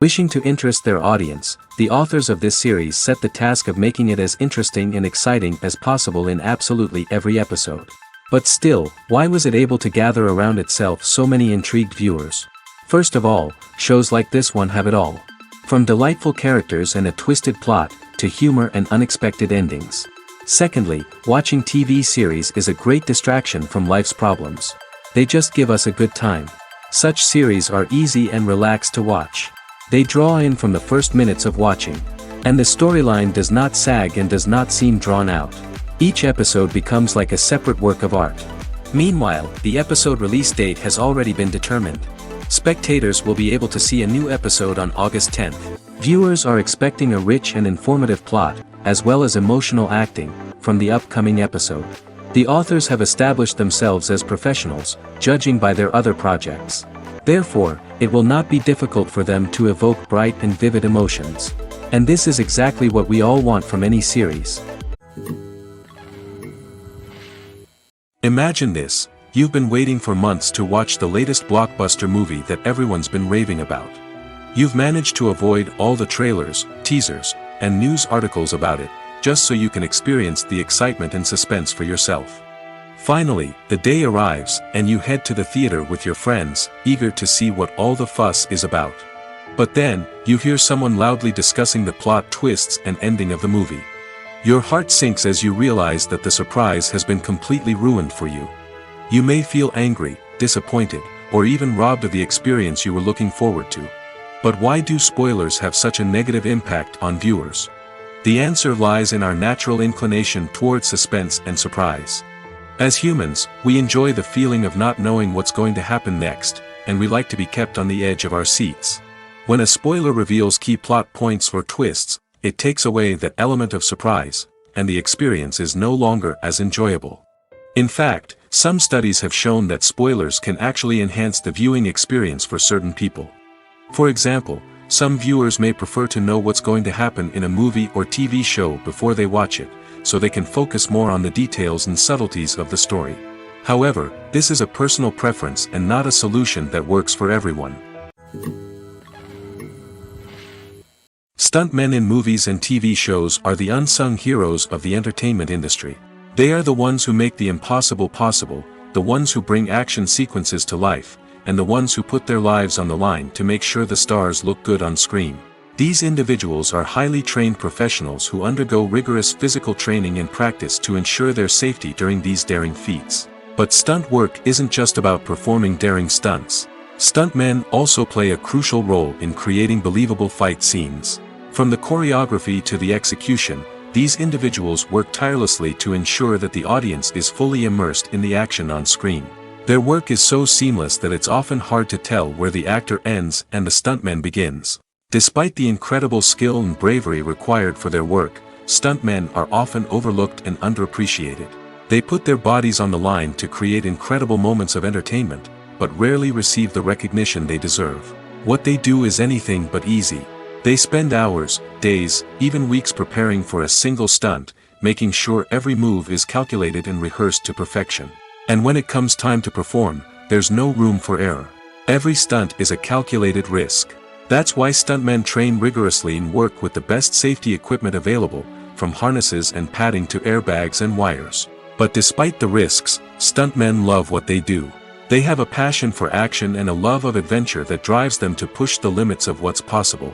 Wishing to interest their audience, the authors of this series set the task of making it as interesting and exciting as possible in absolutely every episode. But still, why was it able to gather around itself so many intrigued viewers? First of all, shows like this one have it all. From delightful characters and a twisted plot, to humor and unexpected endings. Secondly, watching TV series is a great distraction from life's problems. They just give us a good time. Such series are easy and relaxed to watch. They draw in from the first minutes of watching. And the storyline does not sag and does not seem drawn out. Each episode becomes like a separate work of art. Meanwhile, the episode release date has already been determined. Spectators will be able to see a new episode on August 10th. Viewers are expecting a rich and informative plot, as well as emotional acting, from the upcoming episode. The authors have established themselves as professionals, judging by their other projects. Therefore, it will not be difficult for them to evoke bright and vivid emotions. And this is exactly what we all want from any series. Imagine this, you've been waiting for months to watch the latest blockbuster movie that everyone's been raving about. You've managed to avoid all the trailers, teasers, and news articles about it, just so you can experience the excitement and suspense for yourself. Finally, the day arrives, and you head to the theater with your friends, eager to see what all the fuss is about. But then, you hear someone loudly discussing the plot twists and ending of the movie. Your heart sinks as you realize that the surprise has been completely ruined for you. You may feel angry, disappointed, or even robbed of the experience you were looking forward to. But why do spoilers have such a negative impact on viewers? The answer lies in our natural inclination towards suspense and surprise. As humans, we enjoy the feeling of not knowing what's going to happen next, and we like to be kept on the edge of our seats. When a spoiler reveals key plot points or twists, it takes away that element of surprise, and the experience is no longer as enjoyable. In fact, some studies have shown that spoilers can actually enhance the viewing experience for certain people. For example, some viewers may prefer to know what's going to happen in a movie or TV show before they watch it, so they can focus more on the details and subtleties of the story. However, this is a personal preference and not a solution that works for everyone. Stuntmen in movies and TV shows are the unsung heroes of the entertainment industry. They are the ones who make the impossible possible, the ones who bring action sequences to life, and the ones who put their lives on the line to make sure the stars look good on screen. These individuals are highly trained professionals who undergo rigorous physical training and practice to ensure their safety during these daring feats. But stunt work isn't just about performing daring stunts. Stuntmen also play a crucial role in creating believable fight scenes. From the choreography to the execution, these individuals work tirelessly to ensure that the audience is fully immersed in the action on screen. Their work is so seamless that it's often hard to tell where the actor ends and the stuntman begins. Despite the incredible skill and bravery required for their work, stuntmen are often overlooked and underappreciated. They put their bodies on the line to create incredible moments of entertainment, but rarely receive the recognition they deserve. What they do is anything but easy. They spend hours, days, even weeks preparing for a single stunt, making sure every move is calculated and rehearsed to perfection. And when it comes time to perform, there's no room for error. Every stunt is a calculated risk. That's why stuntmen train rigorously and work with the best safety equipment available, from harnesses and padding to airbags and wires. But despite the risks, stuntmen love what they do. They have a passion for action and a love of adventure that drives them to push the limits of what's possible.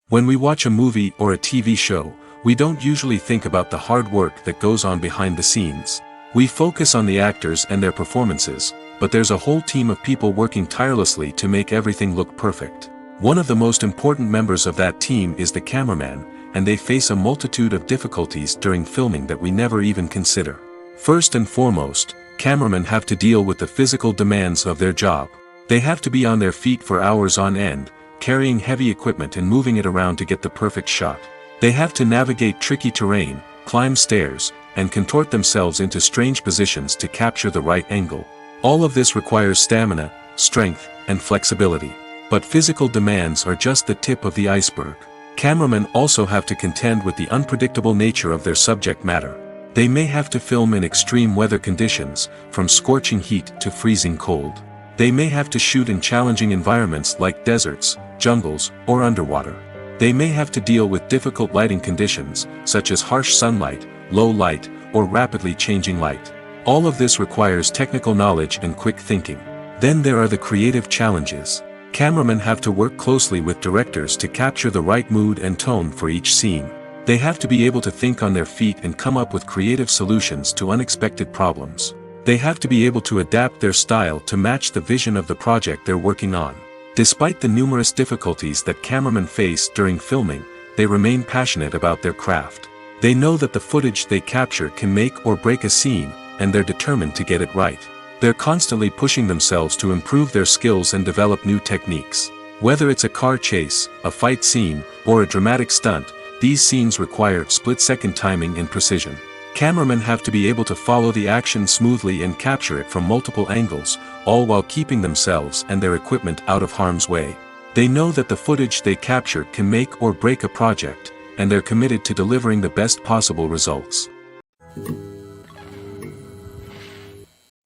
When we watch a movie or a TV show, we don't usually think about the hard work that goes on behind the scenes. We focus on the actors and their performances, but there's a whole team of people working tirelessly to make everything look perfect. One of the most important members of that team is the cameraman, and they face a multitude of difficulties during filming that we never even consider. First and foremost, cameramen have to deal with the physical demands of their job. They have to be on their feet for hours on end, carrying heavy equipment and moving it around to get the perfect shot. They have to navigate tricky terrain, climb stairs, and contort themselves into strange positions to capture the right angle. All of this requires stamina, strength, and flexibility. But physical demands are just the tip of the iceberg. Cameramen also have to contend with the unpredictable nature of their subject matter. They may have to film in extreme weather conditions, from scorching heat to freezing cold. They may have to shoot in challenging environments like deserts, jungles, or underwater. They may have to deal with difficult lighting conditions, such as harsh sunlight, low light, or rapidly changing light. All of this requires technical knowledge and quick thinking. Then there are the creative challenges. Cameramen have to work closely with directors to capture the right mood and tone for each scene. They have to be able to think on their feet and come up with creative solutions to unexpected problems. They have to be able to adapt their style to match the vision of the project they're working on. Despite the numerous difficulties that cameramen face during filming, they remain passionate about their craft. They know that the footage they capture can make or break a scene, and they're determined to get it right. They're constantly pushing themselves to improve their skills and develop new techniques. Whether it's a car chase, a fight scene, or a dramatic stunt, these scenes require split-second timing and precision. Cameramen have to be able to follow the action smoothly and capture it from multiple angles, all while keeping themselves and their equipment out of harm's way. They know that the footage they capture can make or break a project, and they're committed to delivering the best possible results.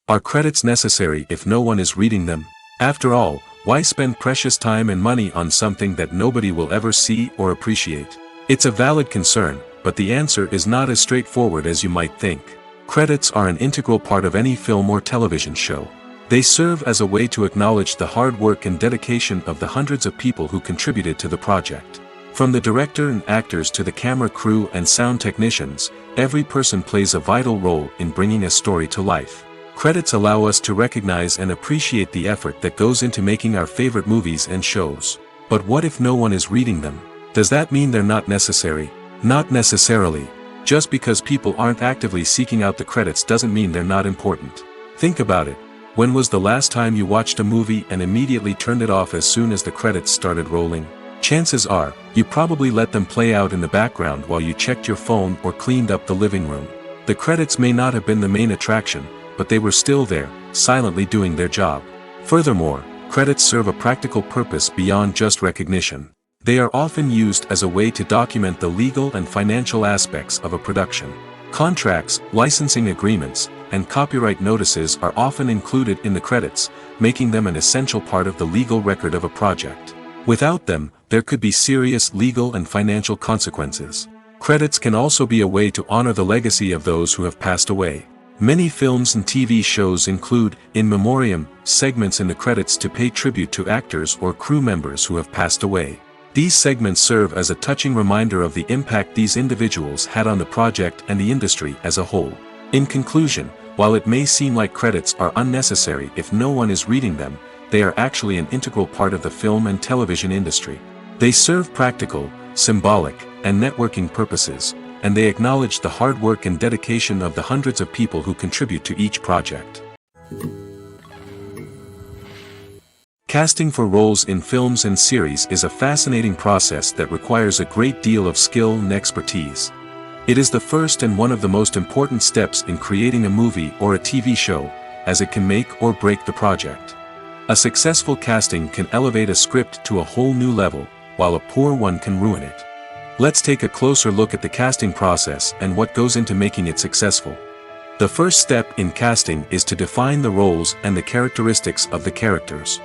Are credits necessary if no one is reading them? After all, why spend precious time and money on something that nobody will ever see or appreciate? It's a valid concern, but the answer is not as straightforward as you might think. Credits are an integral part of any film or television show. They serve as a way to acknowledge the hard work and dedication of the hundreds of people who contributed to the project. From the director and actors to the camera crew and sound technicians, every person plays a vital role in bringing a story to life. Credits allow us to recognize and appreciate the effort that goes into making our favorite movies and shows. But what if no one is reading them? Does that mean they're not necessary? Not necessarily. Just because people aren't actively seeking out the credits doesn't mean they're not important. Think about it. When was the last time you watched a movie and immediately turned it off as soon as the credits started rolling? Chances are, you probably let them play out in the background while you checked your phone or cleaned up the living room. The credits may not have been the main attraction, but they were still there, silently doing their job. Furthermore, credits serve a practical purpose beyond just recognition. They are often used as a way to document the legal and financial aspects of a production. Contracts, licensing agreements, and copyright notices are often included in the credits, making them an essential part of the legal record of a project. Without them, there could be serious legal and financial consequences. Credits can also be a way to honor the legacy of those who have passed away. Many films and TV shows include, in memoriam, segments in the credits to pay tribute to actors or crew members who have passed away. These segments serve as a touching reminder of the impact these individuals had on the project and the industry as a whole. In conclusion, while it may seem like credits are unnecessary if no one is reading them, they are actually an integral part of the film and television industry. They serve practical, symbolic, and networking purposes, and they acknowledge the hard work and dedication of the hundreds of people who contribute to each project. Casting for roles in films and series is a fascinating process that requires a great deal of skill and expertise. It is the first and one of the most important steps in creating a movie or a TV show, as it can make or break the project. A successful casting can elevate a script to a whole new level, while a poor one can ruin it. Let's take a closer look at the casting process and what goes into making it successful. The first step in casting is to define the roles and the characteristics of the characters.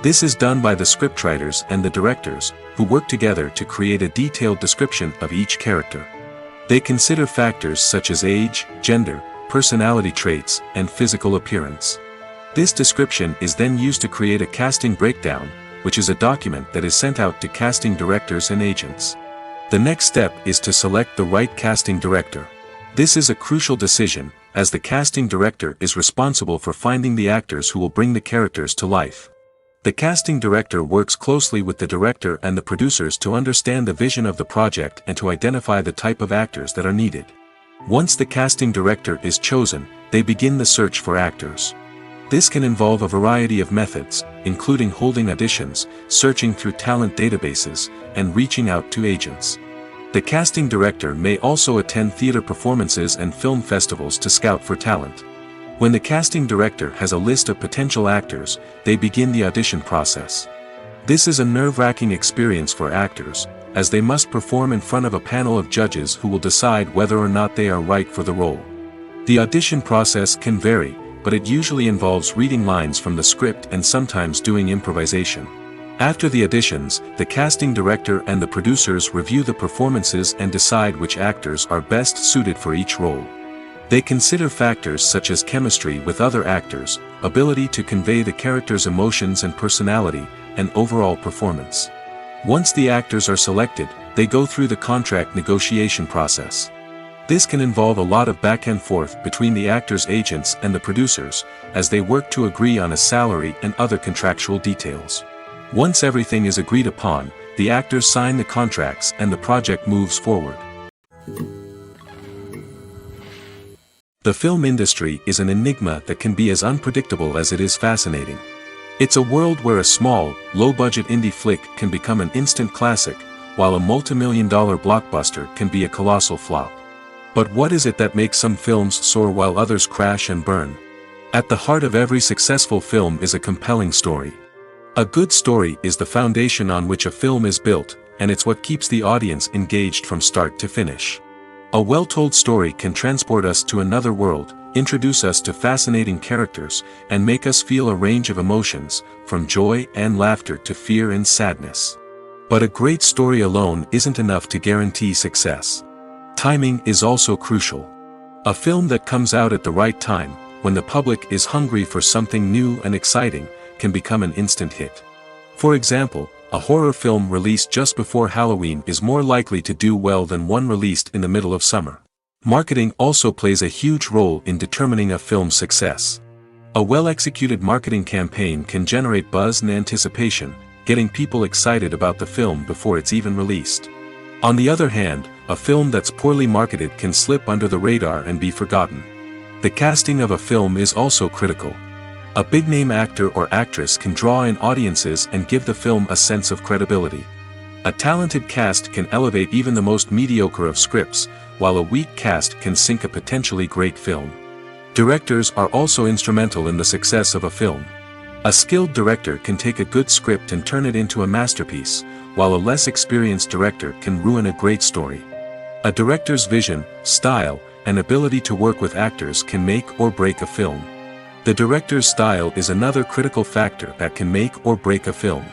This is done by the scriptwriters and the directors, who work together to create a detailed description of each character. They consider factors such as age, gender, personality traits, and physical appearance. This description is then used to create a casting breakdown, which is a document that is sent out to casting directors and agents. The next step is to select the right casting director. This is a crucial decision, as the casting director is responsible for finding the actors who will bring the characters to life. The casting director works closely with the director and the producers to understand the vision of the project and to identify the type of actors that are needed. Once the casting director is chosen, they begin the search for actors. This can involve a variety of methods, including holding auditions, searching through talent databases, and reaching out to agents. The casting director may also attend theater performances and film festivals to scout for talent. When the casting director has a list of potential actors, they begin the audition process. This is a nerve-wracking experience for actors, as they must perform in front of a panel of judges who will decide whether or not they are right for the role. The audition process can vary, but it usually involves reading lines from the script and sometimes doing improvisation. After the auditions, the casting director and the producers review the performances and decide which actors are best suited for each role. They consider factors such as chemistry with other actors, ability to convey the character's emotions and personality, and overall performance. Once the actors are selected, they go through the contract negotiation process. This can involve a lot of back and forth between the actors' agents and the producers, as they work to agree on a salary and other contractual details. Once everything is agreed upon, the actors sign the contracts and the project moves forward. The film industry is an enigma that can be as unpredictable as it is fascinating. It's a world where a small, low-budget indie flick can become an instant classic, while a multi-million-dollar blockbuster can be a colossal flop. But what is it that makes some films soar while others crash and burn? At the heart of every successful film is a compelling story. A good story is the foundation on which a film is built, and it's what keeps the audience engaged from start to finish. A well-told story can transport us to another world, introduce us to fascinating characters, and make us feel a range of emotions, from joy and laughter to fear and sadness. But a great story alone isn't enough to guarantee success. Timing is also crucial. A film that comes out at the right time, when the public is hungry for something new and exciting, can become an instant hit. For example, a horror film released just before Halloween is more likely to do well than one released in the middle of summer. Marketing also plays a huge role in determining a film's success. A well-executed marketing campaign can generate buzz and anticipation, getting people excited about the film before it's even released. On the other hand, a film that's poorly marketed can slip under the radar and be forgotten. The casting of a film is also critical. A big-name actor or actress can draw in audiences and give the film a sense of credibility. A talented cast can elevate even the most mediocre of scripts, while a weak cast can sink a potentially great film. Directors are also instrumental in the success of a film. A skilled director can take a good script and turn it into a masterpiece, while a less experienced director can ruin a great story. A director's vision, style, and ability to work with actors can make or break a film. The director's style is another critical factor that can make or break a film.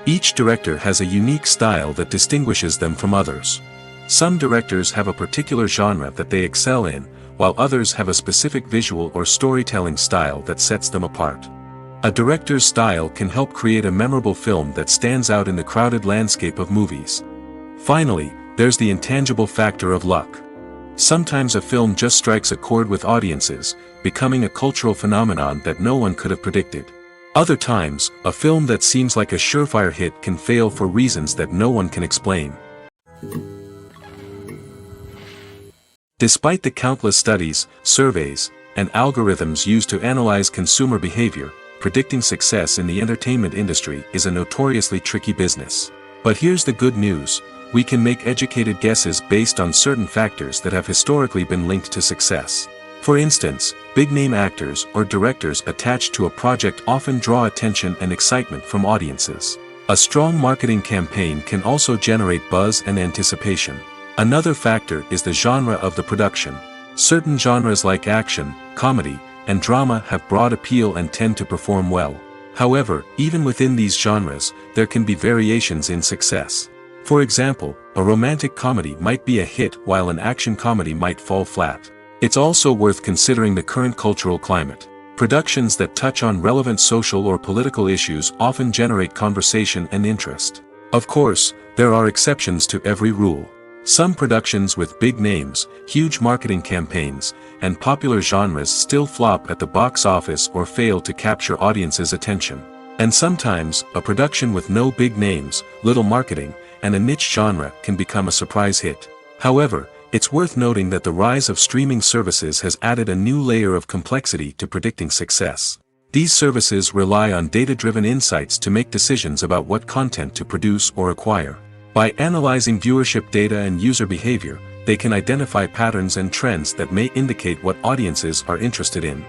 Each director has a unique style that distinguishes them from others. Some directors have a particular genre that they excel in, while others have a specific visual or storytelling style that sets them apart. A director's style can help create a memorable film that stands out in the crowded landscape of movies. Finally, there's the intangible factor of luck. Sometimes a film just strikes a chord with audiences, becoming a cultural phenomenon that no one could have predicted. Other times, a film that seems like a surefire hit can fail for reasons that no one can explain. Despite the countless studies, surveys, and algorithms used to analyze consumer behavior, predicting success in the entertainment industry is a notoriously tricky business. But here's the good news: we can make educated guesses based on certain factors that have historically been linked to success. For instance, big-name actors or directors attached to a project often draw attention and excitement from audiences. A strong marketing campaign can also generate buzz and anticipation. Another factor is the genre of the production. Certain genres like action, comedy, and drama have broad appeal and tend to perform well. However, even within these genres, there can be variations in success. For example, a romantic comedy might be a hit while an action comedy might fall flat. It's also worth considering the current cultural climate. Productions that touch on relevant social or political issues often generate conversation and interest. Of course, there are exceptions to every rule. Some productions with big names, huge marketing campaigns, and popular genres still flop at the box office or fail to capture audiences' attention. And sometimes, a production with no big names, little marketing, and a niche genre can become a surprise hit. However, it's worth noting that the rise of streaming services has added a new layer of complexity to predicting success. These services rely on data-driven insights to make decisions about what content to produce or acquire. By analyzing viewership data and user behavior, they can identify patterns and trends that may indicate what audiences are interested in.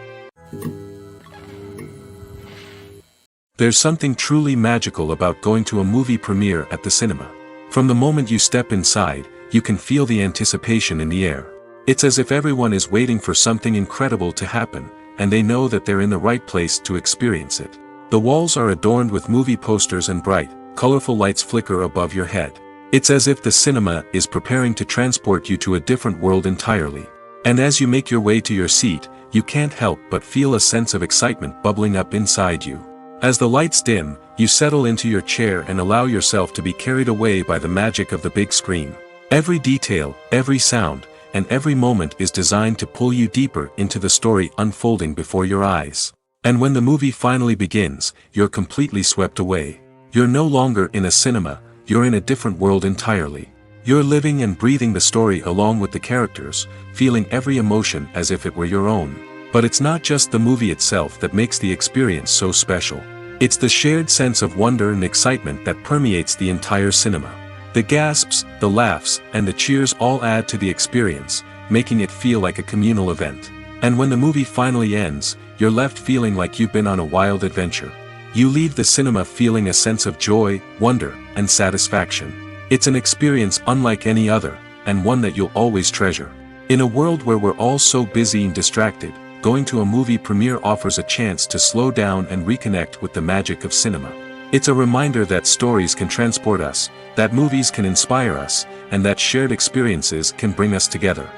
There's something truly magical about going to a movie premiere at the cinema. From the moment you step inside, you can feel the anticipation in the air. It's as if everyone is waiting for something incredible to happen, and they know that they're in the right place to experience it. The walls are adorned with movie posters and bright, colorful lights flicker above your head. It's as if the cinema is preparing to transport you to a different world entirely. And as you make your way to your seat, you can't help but feel a sense of excitement bubbling up inside you. As the lights dim, you settle into your chair and allow yourself to be carried away by the magic of the big screen. Every detail, every sound, and every moment is designed to pull you deeper into the story unfolding before your eyes. And when the movie finally begins, you're completely swept away. You're no longer in a cinema, you're in a different world entirely. You're living and breathing the story along with the characters, feeling every emotion as if it were your own. But it's not just the movie itself that makes the experience so special. It's the shared sense of wonder and excitement that permeates the entire cinema. The gasps, the laughs, and the cheers all add to the experience, making it feel like a communal event. And when the movie finally ends, you're left feeling like you've been on a wild adventure. You leave the cinema feeling a sense of joy, wonder, and satisfaction. It's an experience unlike any other, and one that you'll always treasure. In a world where we're all so busy and distracted, going to a movie premiere offers a chance to slow down and reconnect with the magic of cinema. It's a reminder that stories can transport us, that movies can inspire us, and that shared experiences can bring us together.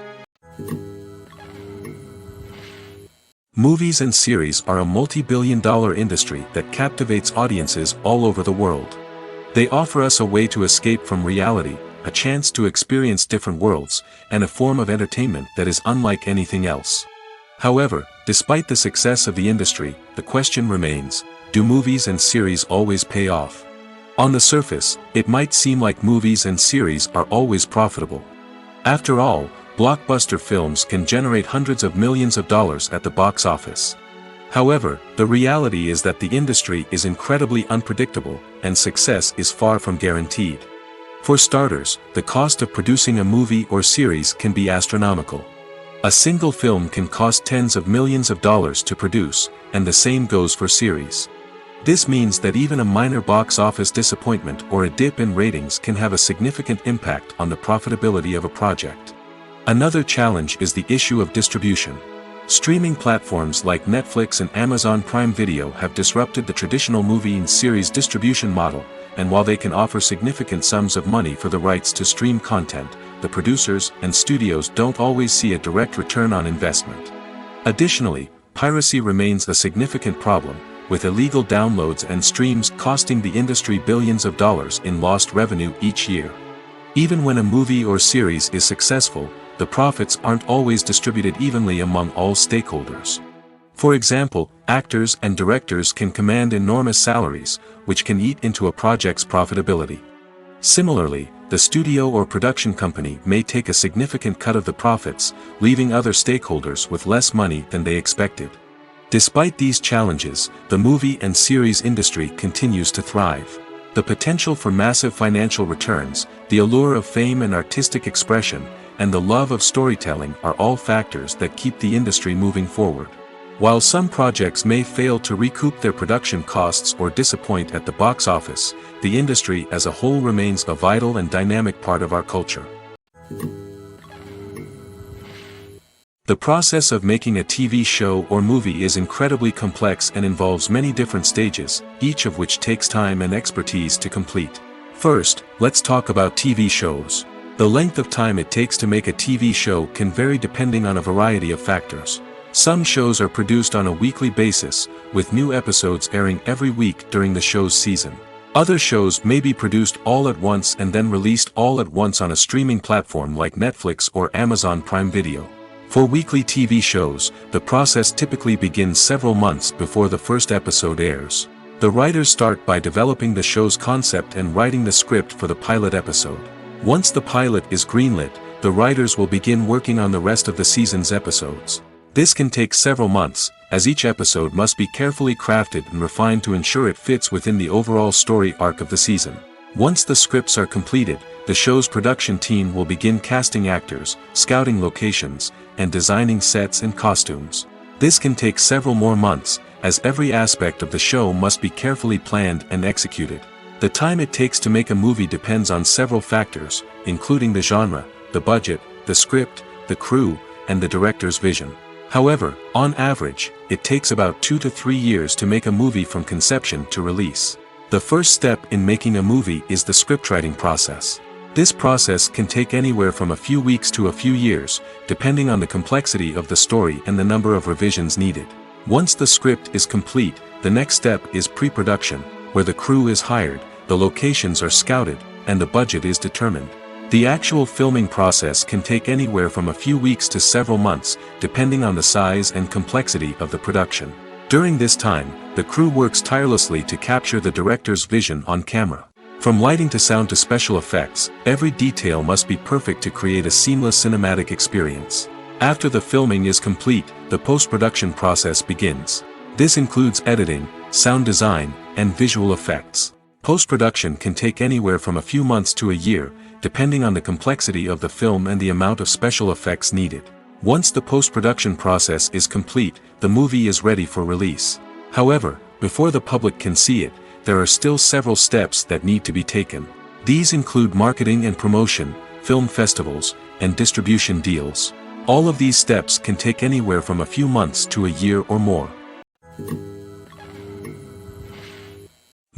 Movies and series are a multi-billion-dollar industry that captivates audiences all over the world. They offer us a way to escape from reality, a chance to experience different worlds, and a form of entertainment that is unlike anything else. However, despite the success of the industry, the question remains, do movies and series always pay off? On the surface, it might seem like movies and series are always profitable. After all, blockbuster films can generate hundreds of millions of dollars at the box office. However, the reality is that the industry is incredibly unpredictable, and success is far from guaranteed. For starters, the cost of producing a movie or series can be astronomical. A single film can cost tens of millions of dollars to produce, and the same goes for series. This means that even a minor box office disappointment or a dip in ratings can have a significant impact on the profitability of a project. Another challenge is the issue of distribution. Streaming platforms like Netflix and Amazon Prime Video have disrupted the traditional movie and series distribution model, and while they can offer significant sums of money for the rights to stream content, the producers and studios don't always see a direct return on investment. Additionally, piracy remains a significant problem, with illegal downloads and streams costing the industry billions of dollars in lost revenue each year. Even when a movie or series is successful, the profits aren't always distributed evenly among all stakeholders. For example, actors and directors can command enormous salaries, which can eat into a project's profitability. Similarly, the studio or production company may take a significant cut of the profits, leaving other stakeholders with less money than they expected. Despite these challenges, the movie and series industry continues to thrive. The potential for massive financial returns, the allure of fame and artistic expression, and the love of storytelling are all factors that keep the industry moving forward. While some projects may fail to recoup their production costs or disappoint at the box office, the industry as a whole remains a vital and dynamic part of our culture. The process of making a TV show or movie is incredibly complex and involves many different stages, each of which takes time and expertise to complete. First, let's talk about TV shows. The length of time it takes to make a TV show can vary depending on a variety of factors. Some shows are produced on a weekly basis, with new episodes airing every week during the show's season. Other shows may be produced all at once and then released all at once on a streaming platform like Netflix or Amazon Prime Video. For weekly TV shows, the process typically begins several months before the first episode airs. The writers start by developing the show's concept and writing the script for the pilot episode. Once the pilot is greenlit, the writers will begin working on the rest of the season's episodes. This can take several months, as each episode must be carefully crafted and refined to ensure it fits within the overall story arc of the season. Once the scripts are completed, the show's production team will begin casting actors, scouting locations, and designing sets and costumes. This can take several more months, as every aspect of the show must be carefully planned and executed. The time it takes to make a movie depends on several factors, including the genre, the budget, the script, the crew, and the director's vision. However, on average, it takes about 2 to 3 years to make a movie from conception to release. The first step in making a movie is the scriptwriting process. This process can take anywhere from a few weeks to a few years, depending on the complexity of the story and the number of revisions needed. Once the script is complete, the next step is pre-production, where the crew is hired, the locations are scouted, and the budget is determined. The actual filming process can take anywhere from a few weeks to several months, depending on the size and complexity of the production. During this time, the crew works tirelessly to capture the director's vision on camera. From lighting to sound to special effects, every detail must be perfect to create a seamless cinematic experience. After the filming is complete, the post-production process begins. This includes editing, sound design, and visual effects. Post-production can take anywhere from a few months to a year, depending on the complexity of the film and the amount of special effects needed. Once the post-production process is complete, the movie is ready for release. However, before the public can see it, there are still several steps that need to be taken. These include marketing and promotion, film festivals, and distribution deals. All of these steps can take anywhere from a few months to a year or more.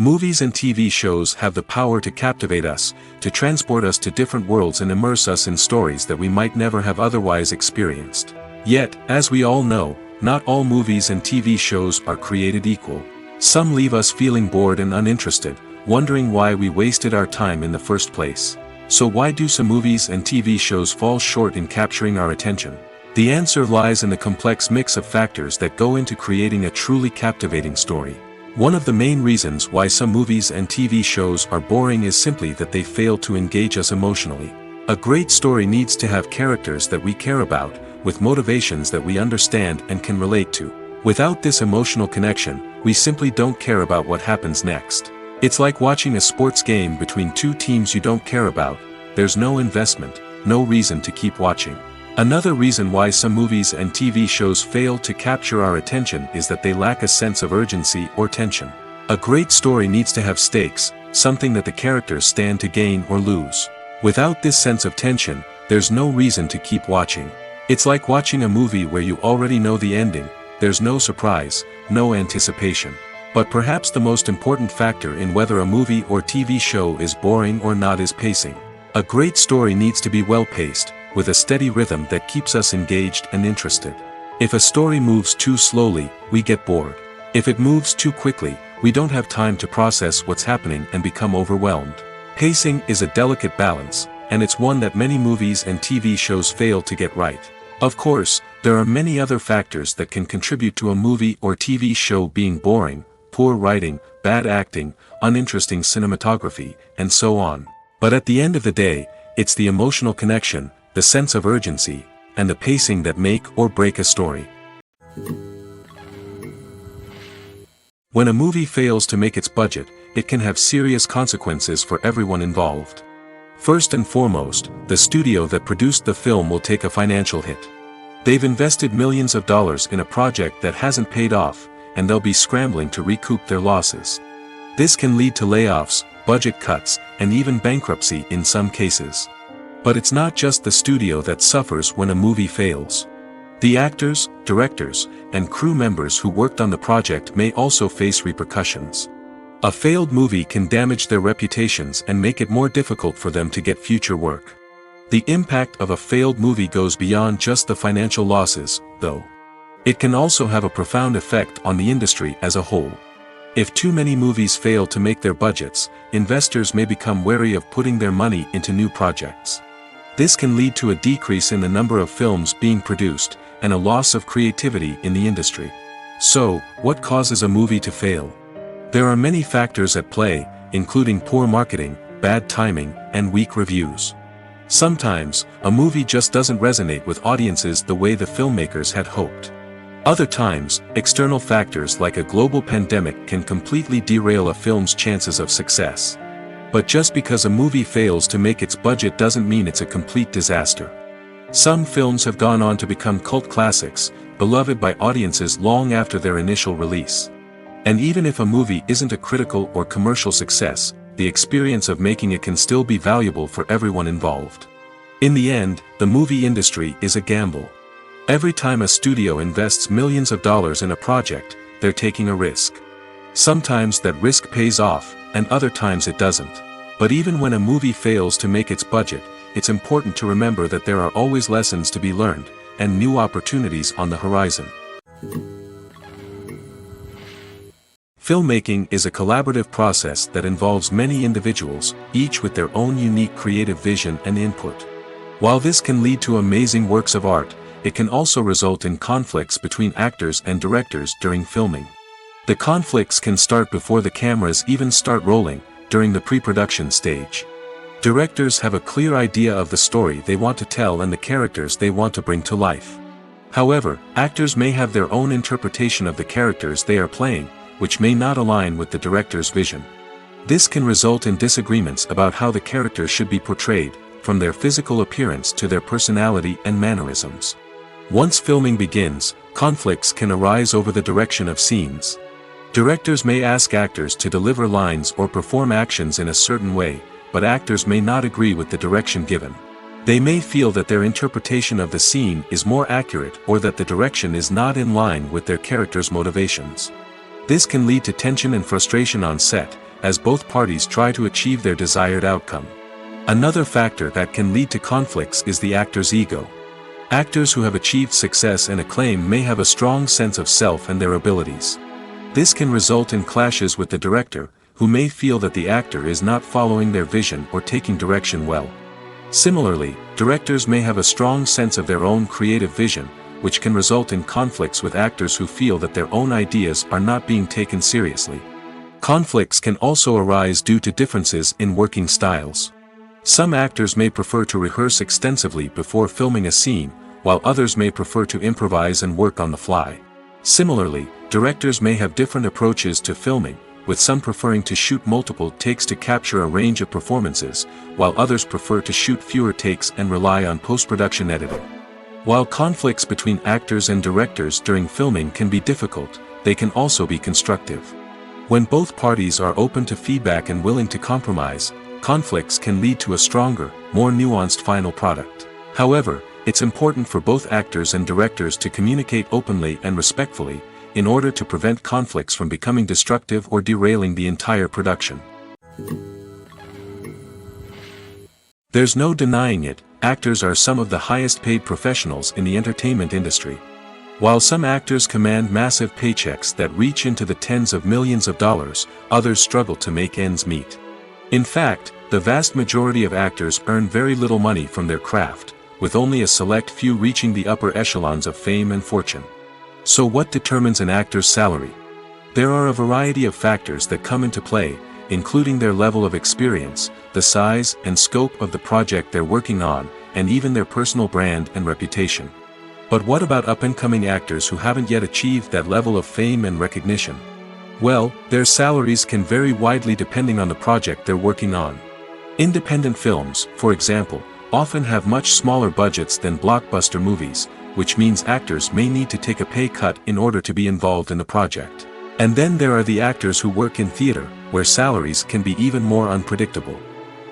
Movies and TV shows have the power to captivate us, to transport us to different worlds and immerse us in stories that we might never have otherwise experienced. Yet, as we all know, not all movies and TV shows are created equal. Some leave us feeling bored and uninterested, wondering why we wasted our time in the first place. So why do some movies and TV shows fall short in capturing our attention? The answer lies in the complex mix of factors that go into creating a truly captivating story. One of the main reasons why some movies and TV shows are boring is simply that they fail to engage us emotionally. A great story needs to have characters that we care about, with motivations that we understand and can relate to. Without this emotional connection, we simply don't care about what happens next. It's like watching a sports game between two teams you don't care about. There's no investment, no reason to keep watching. Another reason why some movies and TV shows fail to capture our attention is that they lack a sense of urgency or tension. A great story needs to have stakes, something that the characters stand to gain or lose. Without this sense of tension, there's no reason to keep watching. It's like watching a movie where you already know the ending. There's no surprise, no anticipation. But perhaps the most important factor in whether a movie or TV show is boring or not is pacing. A great story needs to be well-paced, with a steady rhythm that keeps us engaged and interested. If a story moves too slowly, we get bored. If it moves too quickly, we don't have time to process what's happening and become overwhelmed. Pacing is a delicate balance, and it's one that many movies and TV shows fail to get right. Of course, there are many other factors that can contribute to a movie or TV show being boring: poor writing, bad acting, uninteresting cinematography, and so on. But at the end of the day, it's the emotional connection, the sense of urgency, and the pacing that make or break a story. When a movie fails to make its budget, it can have serious consequences for everyone involved. First and foremost, the studio that produced the film will take a financial hit. They've invested millions of dollars in a project that hasn't paid off, and they'll be scrambling to recoup their losses. This can lead to layoffs, budget cuts, and even bankruptcy in some cases. But it's not just the studio that suffers when a movie fails. The actors, directors, and crew members who worked on the project may also face repercussions. A failed movie can damage their reputations and make it more difficult for them to get future work. The impact of a failed movie goes beyond just the financial losses, though. It can also have a profound effect on the industry as a whole. If too many movies fail to make their budgets, investors may become wary of putting their money into new projects. This can lead to a decrease in the number of films being produced, and a loss of creativity in the industry. So, what causes a movie to fail? There are many factors at play, including poor marketing, bad timing, and weak reviews. Sometimes, a movie just doesn't resonate with audiences the way the filmmakers had hoped. Other times, external factors like a global pandemic can completely derail a film's chances of success. But just because a movie fails to make its budget doesn't mean it's a complete disaster. Some films have gone on to become cult classics, beloved by audiences long after their initial release. And even if a movie isn't a critical or commercial success, the experience of making it can still be valuable for everyone involved. In the end, the movie industry is a gamble. Every time a studio invests millions of dollars in a project, they're taking a risk. Sometimes that risk pays off, and other times it doesn't. But even when a movie fails to make its budget, it's important to remember that there are always lessons to be learned, and new opportunities on the horizon. Filmmaking is a collaborative process that involves many individuals, each with their own unique creative vision and input. While this can lead to amazing works of art, it can also result in conflicts between actors and directors during filming. The conflicts can start before the cameras even start rolling, during the pre-production stage. Directors have a clear idea of the story they want to tell and the characters they want to bring to life. However, actors may have their own interpretation of the characters they are playing, which may not align with the director's vision. This can result in disagreements about how the characters should be portrayed, from their physical appearance to their personality and mannerisms. Once filming begins, conflicts can arise over the direction of scenes. Directors may ask actors to deliver lines or perform actions in a certain way, but actors may not agree with the direction given. They may feel that their interpretation of the scene is more accurate or that the direction is not in line with their character's motivations. This can lead to tension and frustration on set, as both parties try to achieve their desired outcome. Another factor that can lead to conflicts is the actor's ego. Actors who have achieved success and acclaim may have a strong sense of self and their abilities. This can result in clashes with the director, who may feel that the actor is not following their vision or taking direction well. Similarly, directors may have a strong sense of their own creative vision, which can result in conflicts with actors who feel that their own ideas are not being taken seriously. Conflicts can also arise due to differences in working styles. Some actors may prefer to rehearse extensively before filming a scene, while others may prefer to improvise and work on the fly. Similarly, directors may have different approaches to filming, with some preferring to shoot multiple takes to capture a range of performances, while others prefer to shoot fewer takes and rely on post-production editing. While conflicts between actors and directors during filming can be difficult, they can also be constructive. When both parties are open to feedback and willing to compromise, conflicts can lead to a stronger, more nuanced final product. However, it's important for both actors and directors to communicate openly and respectfully, in order to prevent conflicts from becoming destructive or derailing the entire production. There's no denying it, actors are some of the highest paid professionals in the entertainment industry. While some actors command massive paychecks that reach into the tens of millions of dollars, others struggle to make ends meet. In fact, the vast majority of actors earn very little money from their craft, with only a select few reaching the upper echelons of fame and fortune. So what determines an actor's salary? There are a variety of factors that come into play, including their level of experience, the size and scope of the project they're working on, and even their personal brand and reputation. But what about up-and-coming actors who haven't yet achieved that level of fame and recognition? Well, their salaries can vary widely depending on the project they're working on. Independent films, for example, often have much smaller budgets than blockbuster movies, which means actors may need to take a pay cut in order to be involved in the project. And then there are the actors who work in theater, where salaries can be even more unpredictable.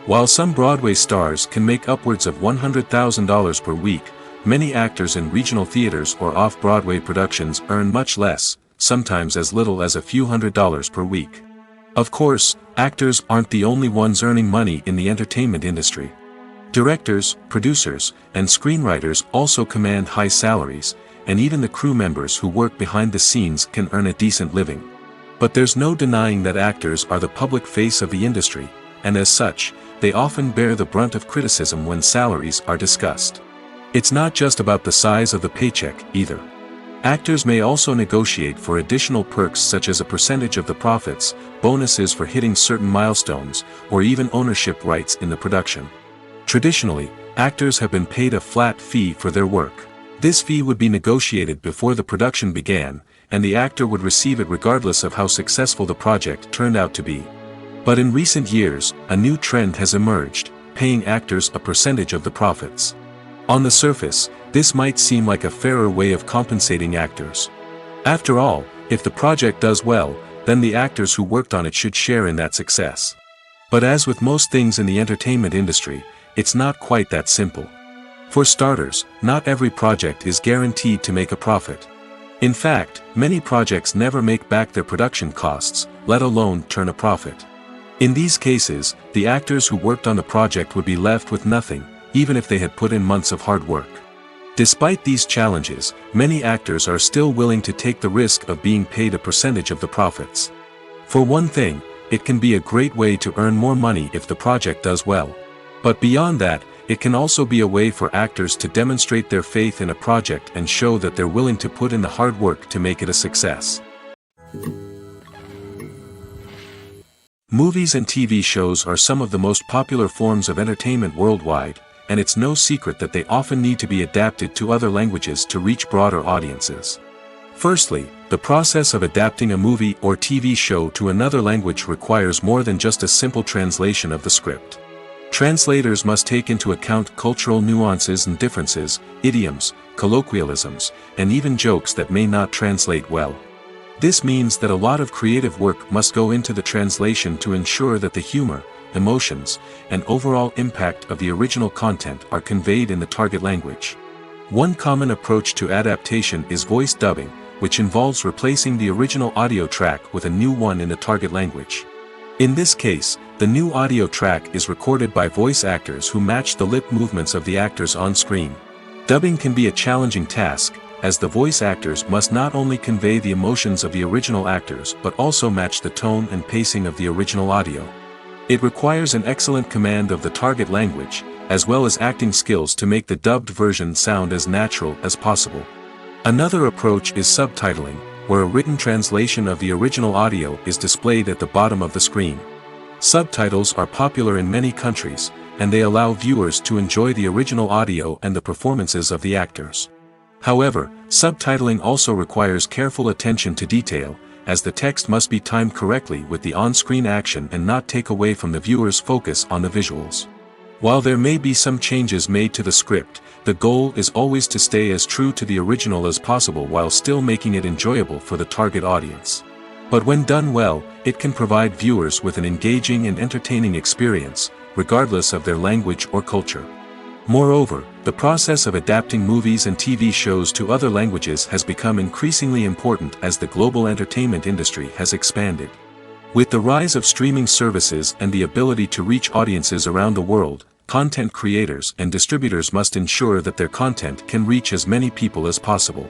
While some Broadway stars can make upwards of $100,000 per week, many actors in regional theaters or off-Broadway productions earn much less, sometimes as little as a few $100s per week. Of course, actors aren't the only ones earning money in the entertainment industry. Directors, producers, and screenwriters also command high salaries, and even the crew members who work behind the scenes can earn a decent living. But there's no denying that actors are the public face of the industry, and as such, they often bear the brunt of criticism when salaries are discussed. It's not just about the size of the paycheck, either. Actors may also negotiate for additional perks such as a percentage of the profits, bonuses for hitting certain milestones, or even ownership rights in the production. Traditionally, actors have been paid a flat fee for their work. This fee would be negotiated before the production began, and the actor would receive it regardless of how successful the project turned out to be. But in recent years, a new trend has emerged, paying actors a percentage of the profits. On the surface, this might seem like a fairer way of compensating actors. After all, if the project does well, then the actors who worked on it should share in that success. But as with most things in the entertainment industry, it's not quite that simple. For starters, not every project is guaranteed to make a profit. In fact, many projects never make back their production costs, let alone turn a profit. In these cases, the actors who worked on the project would be left with nothing, even if they had put in months of hard work. Despite these challenges, many actors are still willing to take the risk of being paid a percentage of the profits. For one thing, it can be a great way to earn more money if the project does well. But beyond that, it can also be a way for actors to demonstrate their faith in a project and show that they're willing to put in the hard work to make it a success. Movies and TV shows are some of the most popular forms of entertainment worldwide, and it's no secret that they often need to be adapted to other languages to reach broader audiences. Firstly, the process of adapting a movie or TV show to another language requires more than just a simple translation of the script. Translators must take into account cultural nuances and differences, idioms, colloquialisms, and even jokes that may not translate well. This means that a lot of creative work must go into the translation to ensure that the humor, emotions, and overall impact of the original content are conveyed in the target language. One common approach to adaptation is voice dubbing, which involves replacing the original audio track with a new one in the target language. In this case, the new audio track is recorded by voice actors who match the lip movements of the actors on screen. Dubbing can be a challenging task, as the voice actors must not only convey the emotions of the original actors but also match the tone and pacing of the original audio. It requires an excellent command of the target language, as well as acting skills to make the dubbed version sound as natural as possible. Another approach is subtitling, where a written translation of the original audio is displayed at the bottom of the screen. Subtitles are popular in many countries, and they allow viewers to enjoy the original audio and the performances of the actors. However, subtitling also requires careful attention to detail, as the text must be timed correctly with the on-screen action and not take away from the viewer's focus on the visuals. While there may be some changes made to the script, the goal is always to stay as true to the original as possible while still making it enjoyable for the target audience. But when done well, it can provide viewers with an engaging and entertaining experience, regardless of their language or culture. Moreover, the process of adapting movies and TV shows to other languages has become increasingly important as the global entertainment industry has expanded. With the rise of streaming services and the ability to reach audiences around the world, content creators and distributors must ensure that their content can reach as many people as possible.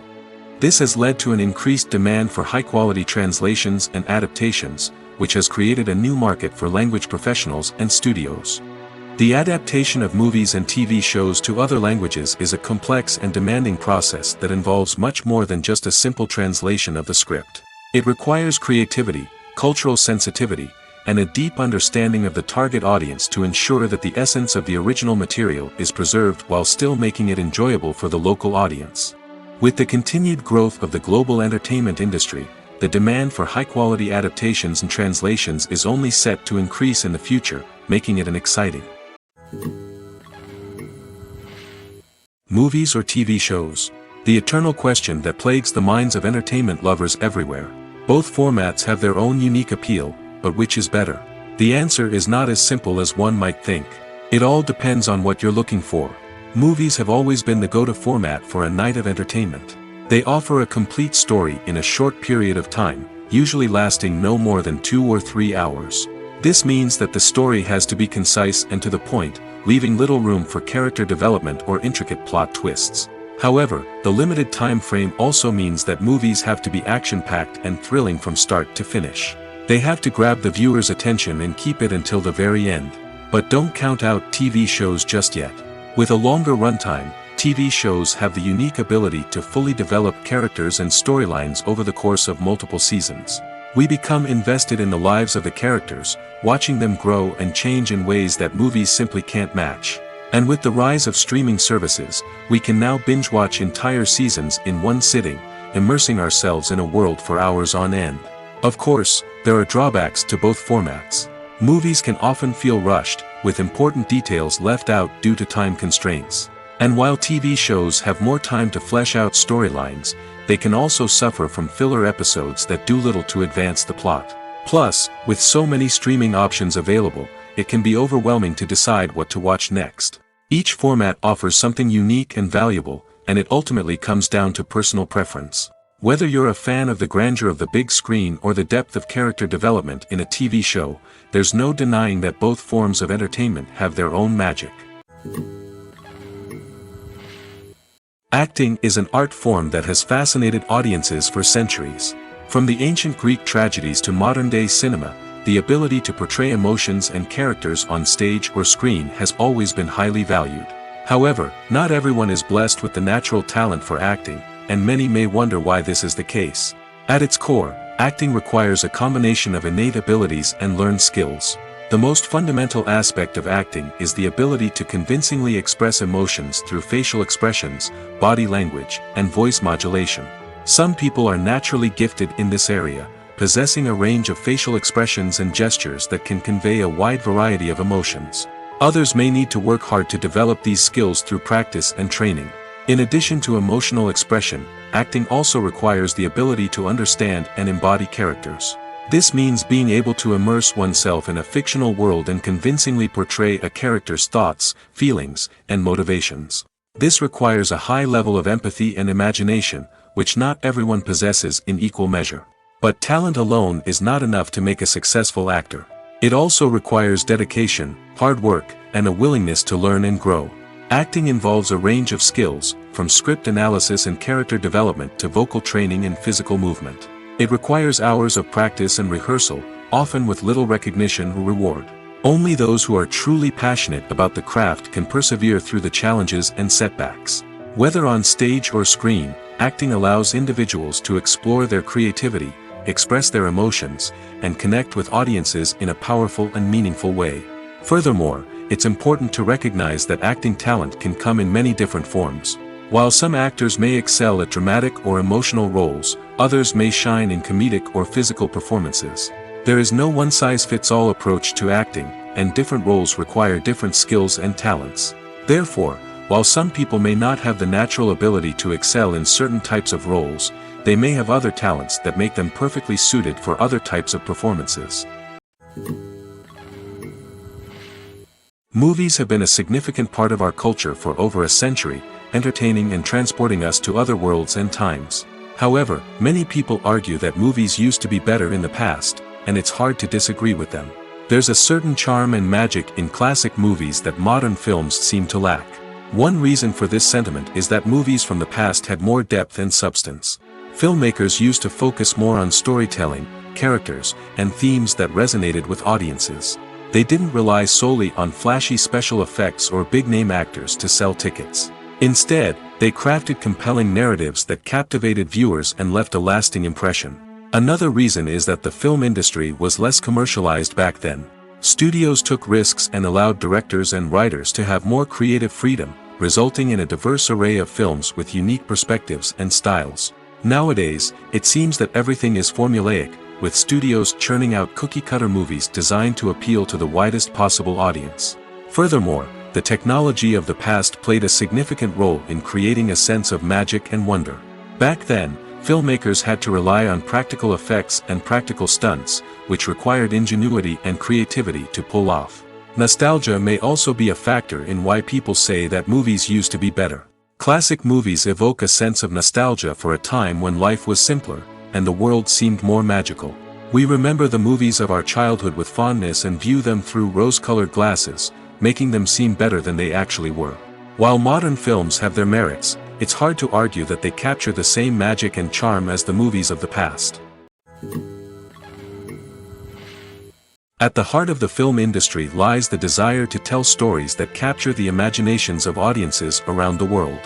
This has led to an increased demand for high-quality translations and adaptations, which has created a new market for language professionals and studios. The adaptation of movies and TV shows to other languages is a complex and demanding process that involves much more than just a simple translation of the script. It requires creativity, cultural sensitivity, and a deep understanding of the target audience to ensure that the essence of the original material is preserved while still making it enjoyable for the local audience. With the continued growth of the global entertainment industry, the demand for high-quality adaptations and translations is only set to increase in the future, making it an exciting. Movies or TV shows? The eternal question that plagues the minds of entertainment lovers everywhere. Both formats have their own unique appeal, but which is better? The answer is not as simple as one might think. It all depends on what you're looking for. Movies have always been the go-to format for a night of entertainment. They offer a complete story in a short period of time, usually lasting no more than 2 or 3 hours. This means that the story has to be concise and to the point, leaving little room for character development or intricate plot twists. However, the limited time frame also means that movies have to be action-packed and thrilling from start to finish. They have to grab the viewer's attention and keep it until the very end. But don't count out TV shows just yet. With a longer runtime, TV shows have the unique ability to fully develop characters and storylines over the course of multiple seasons. We become invested in the lives of the characters, watching them grow and change in ways that movies simply can't match. And with the rise of streaming services, we can now binge-watch entire seasons in one sitting, immersing ourselves in a world for hours on end. Of course, there are drawbacks to both formats. Movies can often feel rushed, with important details left out due to time constraints. And while TV shows have more time to flesh out storylines, they can also suffer from filler episodes that do little to advance the plot. Plus, with so many streaming options available, it can be overwhelming to decide what to watch next. Each format offers something unique and valuable, and it ultimately comes down to personal preference. Whether you're a fan of the grandeur of the big screen or the depth of character development in a TV show, there's no denying that both forms of entertainment have their own magic. Acting is an art form that has fascinated audiences for centuries. From the ancient Greek tragedies to modern-day cinema, the ability to portray emotions and characters on stage or screen has always been highly valued. However, not everyone is blessed with the natural talent for acting, and many may wonder why this is the case. At its core, acting requires a combination of innate abilities and learned skills. The most fundamental aspect of acting is the ability to convincingly express emotions through facial expressions, body language, and voice modulation. Some people are naturally gifted in this area, possessing a range of facial expressions and gestures that can convey a wide variety of emotions. Others may need to work hard to develop these skills through practice and training. In addition to emotional expression, acting also requires the ability to understand and embody characters. This means being able to immerse oneself in a fictional world and convincingly portray a character's thoughts, feelings, and motivations. This requires a high level of empathy and imagination, which not everyone possesses in equal measure. But talent alone is not enough to make a successful actor. It also requires dedication, hard work, and a willingness to learn and grow. Acting involves a range of skills, from script analysis and character development to vocal training and physical movement. It requires hours of practice and rehearsal, often with little recognition or reward. Only those who are truly passionate about the craft can persevere through the challenges and setbacks. Whether on stage or screen, acting allows individuals to explore their creativity, express their emotions, and connect with audiences in a powerful and meaningful way. Furthermore, it's important to recognize that acting talent can come in many different forms. While some actors may excel at dramatic or emotional roles, others may shine in comedic or physical performances. There is no one-size-fits-all approach to acting, and different roles require different skills and talents. Therefore, while some people may not have the natural ability to excel in certain types of roles, they may have other talents that make them perfectly suited for other types of performances. Movies have been a significant part of our culture for over a century, entertaining and transporting us to other worlds and times. However, many people argue that movies used to be better in the past, and it's hard to disagree with them. There's a certain charm and magic in classic movies that modern films seem to lack. One reason for this sentiment is that movies from the past had more depth and substance. Filmmakers used to focus more on storytelling, characters, and themes that resonated with audiences. They didn't rely solely on flashy special effects or big-name actors to sell tickets. Instead, they crafted compelling narratives that captivated viewers and left a lasting impression. Another reason is that the film industry was less commercialized back then. Studios took risks and allowed directors and writers to have more creative freedom, resulting in a diverse array of films with unique perspectives and styles. Nowadays, it seems that everything is formulaic, with studios churning out cookie-cutter movies designed to appeal to the widest possible audience. Furthermore, the technology of the past played a significant role in creating a sense of magic and wonder. Back then, filmmakers had to rely on practical effects and practical stunts, which required ingenuity and creativity to pull off. Nostalgia may also be a factor in why people say that movies used to be better. Classic movies evoke a sense of nostalgia for a time when life was simpler, and the world seemed more magical. We remember the movies of our childhood with fondness and view them through rose-colored glasses, making them seem better than they actually were. While modern films have their merits, it's hard to argue that they capture the same magic and charm as the movies of the past. At the heart of the film industry lies the desire to tell stories that capture the imaginations of audiences around the world.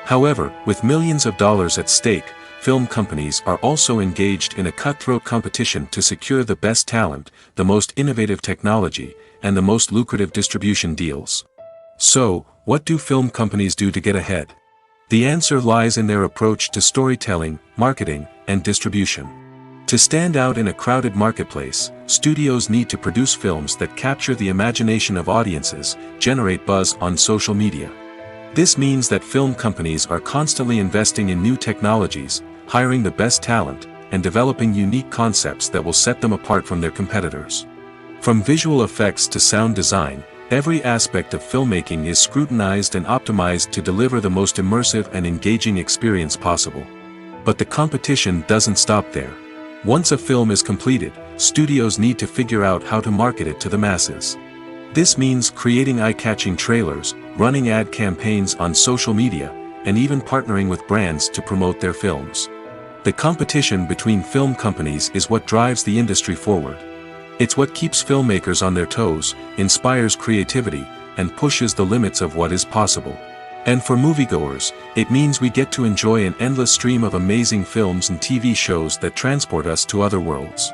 However, with millions of dollars at stake, film companies are also engaged in a cutthroat competition to secure the best talent, the most innovative technology, and the most lucrative distribution deals. So, what do film companies do to get ahead? The answer lies in their approach to storytelling, marketing, and distribution. To stand out in a crowded marketplace, studios need to produce films that capture the imagination of audiences, generate buzz on social media. This means that film companies are constantly investing in new technologies, hiring the best talent, and developing unique concepts that will set them apart from their competitors. From visual effects to sound design, Every aspect of filmmaking is scrutinized and optimized to deliver the most immersive and engaging experience possible. But the competition doesn't stop there. Once a film is completed, studios need to figure out how to market it to the masses. This means creating eye-catching trailers, running ad campaigns on social media, and even partnering with brands to promote their films. The competition between film companies is what drives the industry forward. It's what keeps filmmakers on their toes, inspires creativity, and pushes the limits of what is possible. And for moviegoers, it means we get to enjoy an endless stream of amazing films and TV shows that transport us to other worlds.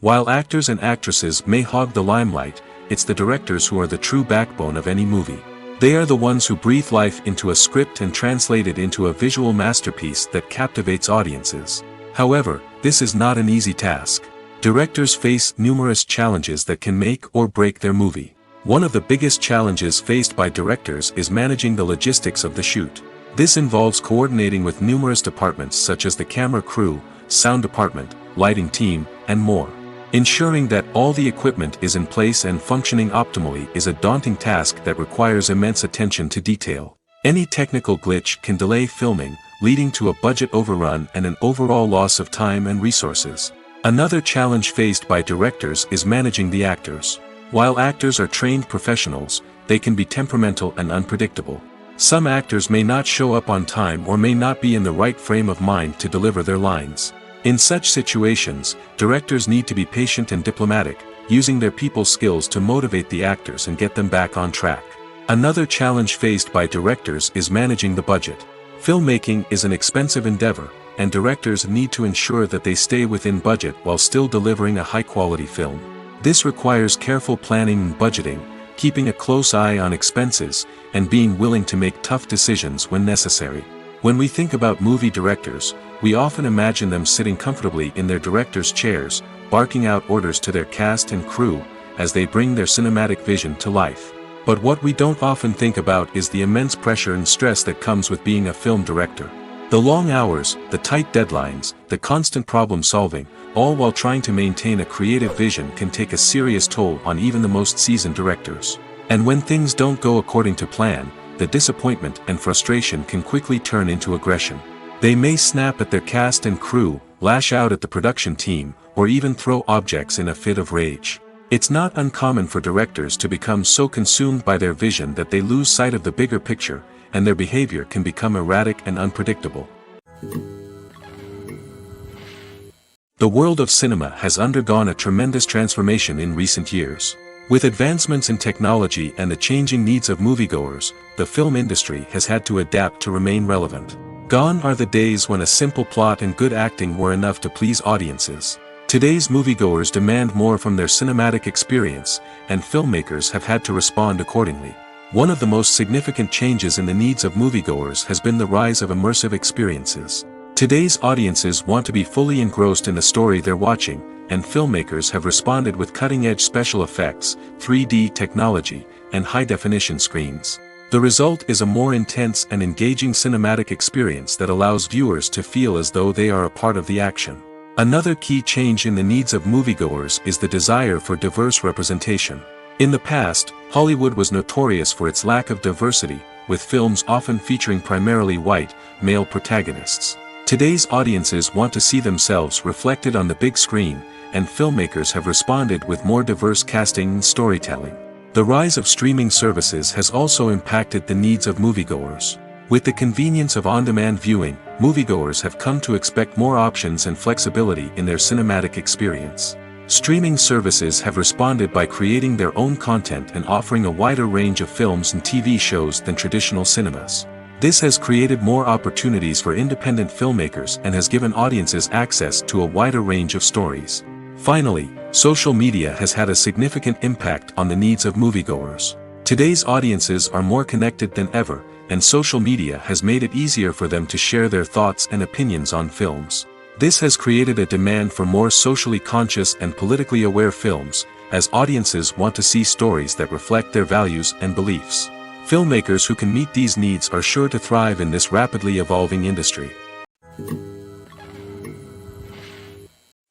While actors and actresses may hog the limelight, it's the directors who are the true backbone of any movie. They are the ones who breathe life into a script and translate it into a visual masterpiece that captivates audiences. However, this is not an easy task. Directors face numerous challenges that can make or break their movie. One of the biggest challenges faced by directors is managing the logistics of the shoot. This involves coordinating with numerous departments such as the camera crew, sound department, lighting team, and more. Ensuring that all the equipment is in place and functioning optimally is a daunting task that requires immense attention to detail. Any technical glitch can delay filming, leading to a budget overrun and an overall loss of time and resources. Another challenge faced by directors is managing the actors. While actors are trained professionals, they can be temperamental and unpredictable. Some actors may not show up on time or may not be in the right frame of mind to deliver their lines. In such situations, directors need to be patient and diplomatic, using their people skills to motivate the actors and get them back on track. Another challenge faced by directors is managing the budget. Filmmaking is an expensive endeavor, and directors need to ensure that they stay within budget while still delivering a high-quality film. This requires careful planning and budgeting, keeping a close eye on expenses, and being willing to make tough decisions when necessary. When we think about movie directors, we often imagine them sitting comfortably in their director's chairs, barking out orders to their cast and crew, as they bring their cinematic vision to life. But what we don't often think about is the immense pressure and stress that comes with being a film director. The long hours, the tight deadlines, the constant problem solving, all while trying to maintain a creative vision can take a serious toll on even the most seasoned directors. And when things don't go according to plan, the disappointment and frustration can quickly turn into aggression. They may snap at their cast and crew, lash out at the production team, or even throw objects in a fit of rage. It's not uncommon for directors to become so consumed by their vision that they lose sight of the bigger picture, and their behavior can become erratic and unpredictable. The world of cinema has undergone a tremendous transformation in recent years. With advancements in technology and the changing needs of moviegoers, the film industry has had to adapt to remain relevant. Gone are the days when a simple plot and good acting were enough to please audiences. Today's moviegoers demand more from their cinematic experience, and filmmakers have had to respond accordingly. One of the most significant changes in the needs of moviegoers has been the rise of immersive experiences. Today's audiences want to be fully engrossed in the story they're watching, and filmmakers have responded with cutting-edge special effects, 3D technology, and high-definition screens. The result is a more intense and engaging cinematic experience that allows viewers to feel as though they are a part of the action. Another key change in the needs of moviegoers is the desire for diverse representation. In the past, Hollywood was notorious for its lack of diversity, with films often featuring primarily white, male protagonists. Today's audiences want to see themselves reflected on the big screen, and filmmakers have responded with more diverse casting and storytelling. The rise of streaming services has also impacted the needs of moviegoers. With the convenience of on-demand viewing, moviegoers have come to expect more options and flexibility in their cinematic experience. Streaming services have responded by creating their own content and offering a wider range of films and TV shows than traditional cinemas. This has created more opportunities for independent filmmakers and has given audiences access to a wider range of stories. Finally, social media has had a significant impact on the needs of moviegoers. Today's audiences are more connected than ever, and social media has made it easier for them to share their thoughts and opinions on films. This has created a demand for more socially conscious and politically aware films, as audiences want to see stories that reflect their values and beliefs. Filmmakers who can meet these needs are sure to thrive in this rapidly evolving industry.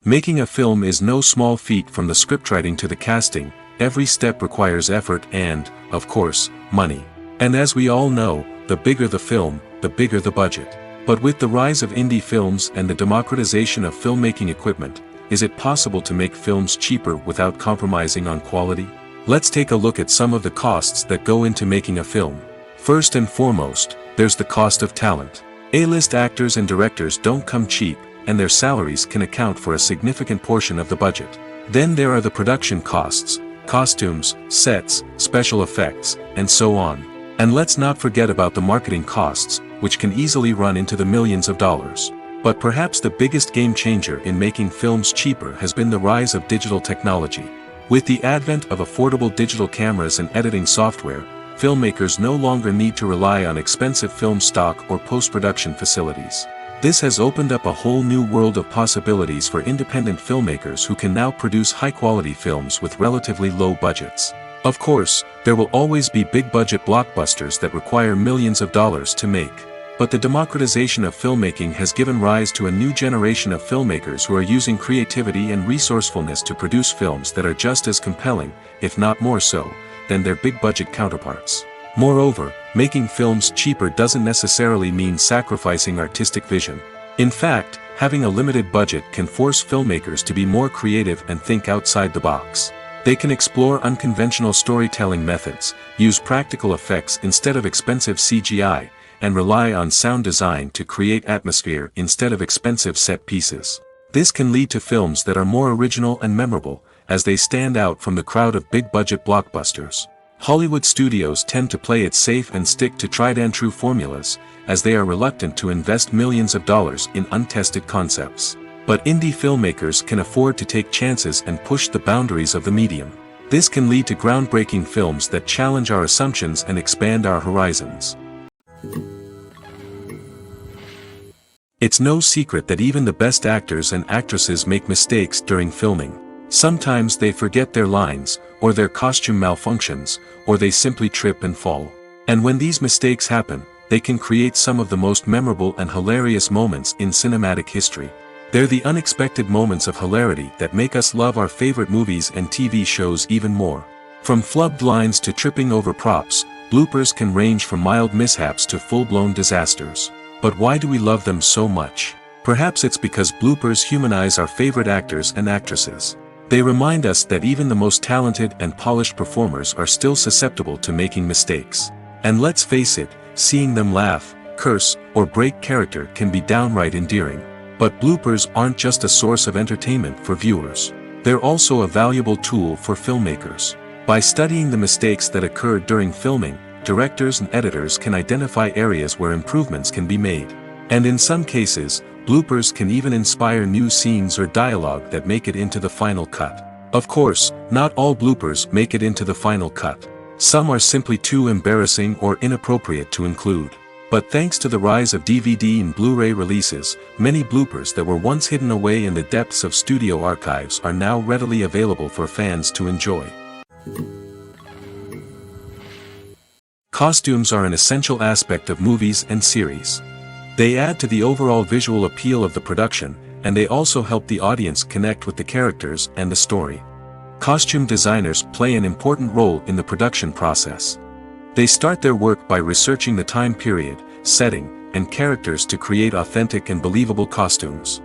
Making a film is no small feat. From the scriptwriting to the casting, every step requires effort and, of course, money. And as we all know, the bigger the film, the bigger the budget. But with the rise of indie films and the democratization of filmmaking equipment, is it possible to make films cheaper without compromising on quality? Let's take a look at some of the costs that go into making a film. First and foremost, there's the cost of talent. A-list actors and directors don't come cheap, and their salaries can account for a significant portion of the budget. Then there are the production costs, costumes, sets, special effects, and so on. And let's not forget about the marketing costs, which can easily run into the millions of dollars. But perhaps the biggest game changer in making films cheaper has been the rise of digital technology. With the advent of affordable digital cameras and editing software, filmmakers no longer need to rely on expensive film stock or post-production facilities. This has opened up a whole new world of possibilities for independent filmmakers who can now produce high-quality films with relatively low budgets. Of course, there will always be big-budget blockbusters that require millions of dollars to make. But the democratization of filmmaking has given rise to a new generation of filmmakers who are using creativity and resourcefulness to produce films that are just as compelling, if not more so, than their big-budget counterparts. Moreover, making films cheaper doesn't necessarily mean sacrificing artistic vision. In fact, having a limited budget can force filmmakers to be more creative and think outside the box. They can explore unconventional storytelling methods, use practical effects instead of expensive CGI, and rely on sound design to create atmosphere instead of expensive set pieces. This can lead to films that are more original and memorable, as they stand out from the crowd of big-budget blockbusters. Hollywood studios tend to play it safe and stick to tried-and-true formulas, as they are reluctant to invest millions of dollars in untested concepts. But indie filmmakers can afford to take chances and push the boundaries of the medium. This can lead to groundbreaking films that challenge our assumptions and expand our horizons. It's no secret that even the best actors and actresses make mistakes during filming. Sometimes they forget their lines, or their costume malfunctions, or they simply trip and fall. And when these mistakes happen, they can create some of the most memorable and hilarious moments in cinematic history. They're the unexpected moments of hilarity that make us love our favorite movies and TV shows even more. From flubbed lines to tripping over props, bloopers can range from mild mishaps to full-blown disasters. But why do we love them so much? Perhaps it's because bloopers humanize our favorite actors and actresses. They remind us that even the most talented and polished performers are still susceptible to making mistakes. And let's face it, seeing them laugh, curse, or break character can be downright endearing. But bloopers aren't just a source of entertainment for viewers. They're also a valuable tool for filmmakers. By studying the mistakes that occurred during filming, directors and editors can identify areas where improvements can be made. And in some cases, bloopers can even inspire new scenes or dialogue that make it into the final cut. Of course, not all bloopers make it into the final cut. Some are simply too embarrassing or inappropriate to include. But thanks to the rise of DVD and Blu-ray releases, many bloopers that were once hidden away in the depths of studio archives are now readily available for fans to enjoy. Costumes are an essential aspect of movies and series. They add to the overall visual appeal of the production, and they also help the audience connect with the characters and the story. Costume designers play an important role in the production process. They start their work by researching the time period, setting, and characters to create authentic and believable costumes.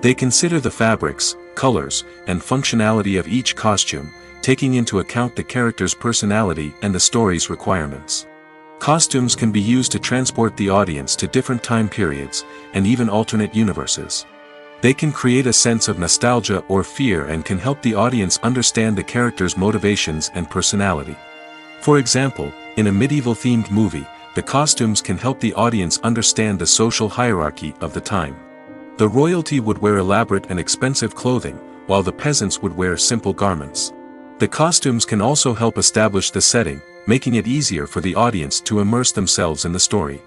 They consider the fabrics, colors, and functionality of each costume, taking into account the character's personality and the story's requirements. Costumes can be used to transport the audience to different time periods, and even alternate universes. They can create a sense of nostalgia or fear and can help the audience understand the character's motivations and personality. For example, in a medieval-themed movie, the costumes can help the audience understand the social hierarchy of the time. The royalty would wear elaborate and expensive clothing, while the peasants would wear simple garments. The costumes can also help establish the setting, making it easier for the audience to immerse themselves in the story.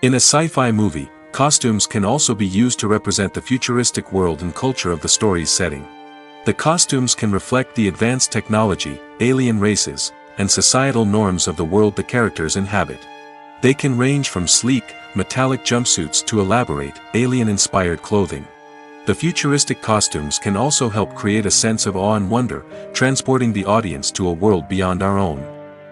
In a sci-fi movie, costumes can also be used to represent the futuristic world and culture of the story's setting. The costumes can reflect the advanced technology, alien races, and societal norms of the world the characters inhabit. They can range from sleek, metallic jumpsuits to elaborate, alien-inspired clothing. The futuristic costumes can also help create a sense of awe and wonder, transporting the audience to a world beyond our own.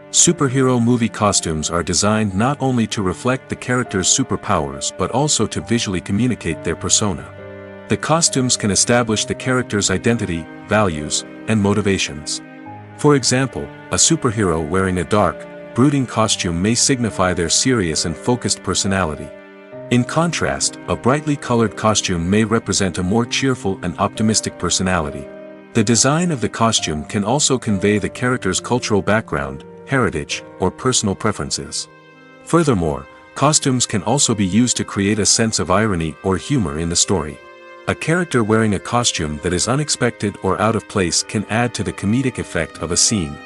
Superhero movie costumes are designed not only to reflect the character's superpowers but also to visually communicate their persona. The costumes can establish the character's identity, values, and motivations. For example, a superhero wearing a dark, brooding costume may signify their serious and focused personality. In contrast, a brightly colored costume may represent a more cheerful and optimistic personality. The design of the costume can also convey the character's cultural background, heritage, or personal preferences. Furthermore, costumes can also be used to create a sense of irony or humor in the story. A character wearing a costume that is unexpected or out of place can add to the comedic effect of a scene.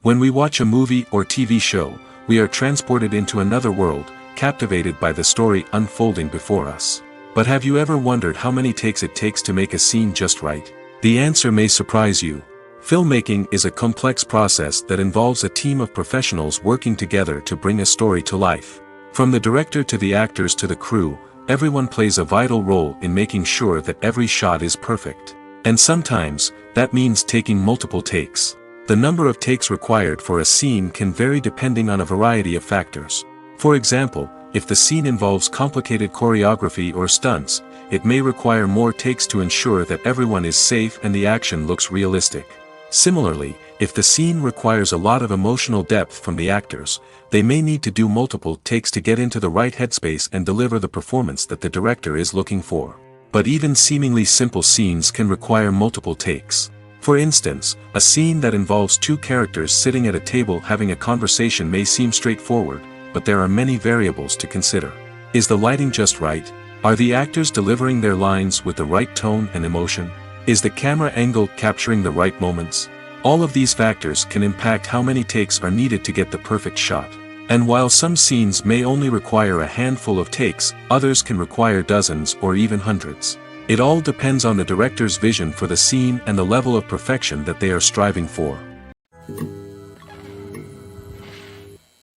When we watch a movie or TV show, we are transported into another world, captivated by the story unfolding before us. But have you ever wondered how many takes it takes to make a scene just right? The answer may surprise you. Filmmaking is a complex process that involves a team of professionals working together to bring a story to life. From the director to the actors to the crew, everyone plays a vital role in making sure that every shot is perfect. And sometimes, that means taking multiple takes. The number of takes required for a scene can vary depending on a variety of factors. For example, if the scene involves complicated choreography or stunts, it may require more takes to ensure that everyone is safe and the action looks realistic. Similarly, if the scene requires a lot of emotional depth from the actors, they may need to do multiple takes to get into the right headspace and deliver the performance that the director is looking for. But even seemingly simple scenes can require multiple takes. For instance, a scene that involves two characters sitting at a table having a conversation may seem straightforward, but there are many variables to consider. Is the lighting just right? Are the actors delivering their lines with the right tone and emotion? Is the camera angle capturing the right moments? All of these factors can impact how many takes are needed to get the perfect shot. And while some scenes may only require a handful of takes, others can require dozens or even hundreds. It all depends on the director's vision for the scene and the level of perfection that they are striving for.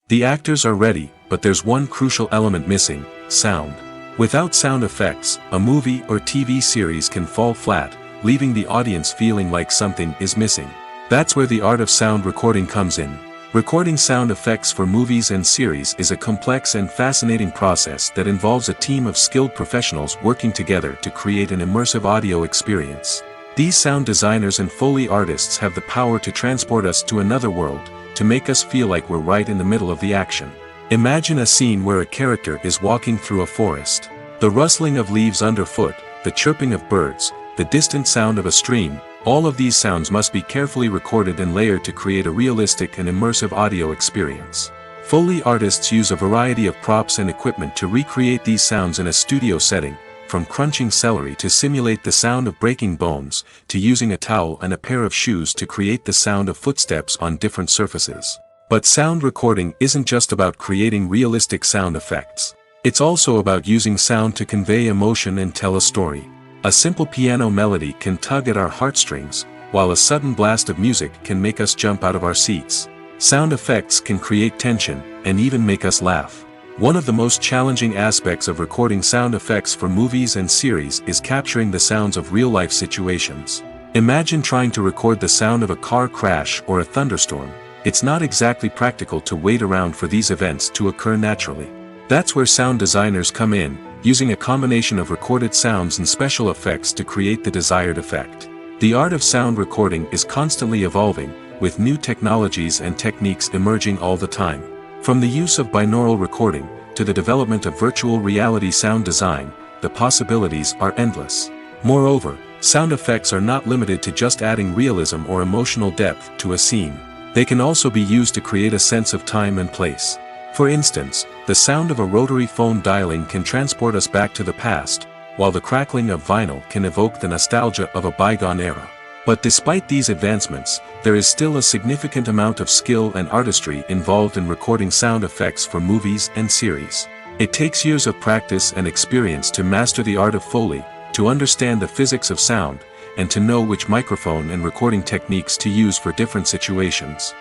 The actors are ready, but there's one crucial element missing: sound. Without sound effects, a movie or TV series can fall flat, leaving the audience feeling like something is missing. That's where the art of sound recording comes in. Recording sound effects for movies and series is a complex and fascinating process that involves a team of skilled professionals working together to create an immersive audio experience. These sound designers and Foley artists have the power to transport us to another world, to make us feel like we're right in the middle of the action. Imagine a scene where a character is walking through a forest. The rustling of leaves underfoot, the chirping of birds, the distant sound of a stream, all of these sounds must be carefully recorded and layered to create a realistic and immersive audio experience. Foley artists use a variety of props and equipment to recreate these sounds in a studio setting, from crunching celery to simulate the sound of breaking bones, to using a towel and a pair of shoes to create the sound of footsteps on different surfaces. But sound recording isn't just about creating realistic sound effects. It's also about using sound to convey emotion and tell a story. A simple piano melody can tug at our heartstrings, while a sudden blast of music can make us jump out of our seats. Sound effects can create tension, and even make us laugh. One of the most challenging aspects of recording sound effects for movies and series is capturing the sounds of real-life situations. Imagine trying to record the sound of a car crash or a thunderstorm. It's not exactly practical to wait around for these events to occur naturally. That's where sound designers come in, using a combination of recorded sounds and special effects to create the desired effect. The art of sound recording is constantly evolving, with new technologies and techniques emerging all the time. From the use of binaural recording, to the development of virtual reality sound design, the possibilities are endless. Moreover, sound effects are not limited to just adding realism or emotional depth to a scene. They can also be used to create a sense of time and place. For instance, the sound of a rotary phone dialing can transport us back to the past, while the crackling of vinyl can evoke the nostalgia of a bygone era. But despite these advancements, there is still a significant amount of skill and artistry involved in recording sound effects for movies and series. It takes years of practice and experience to master the art of Foley, to understand the physics of sound, and to know which microphone and recording techniques to use for different situations.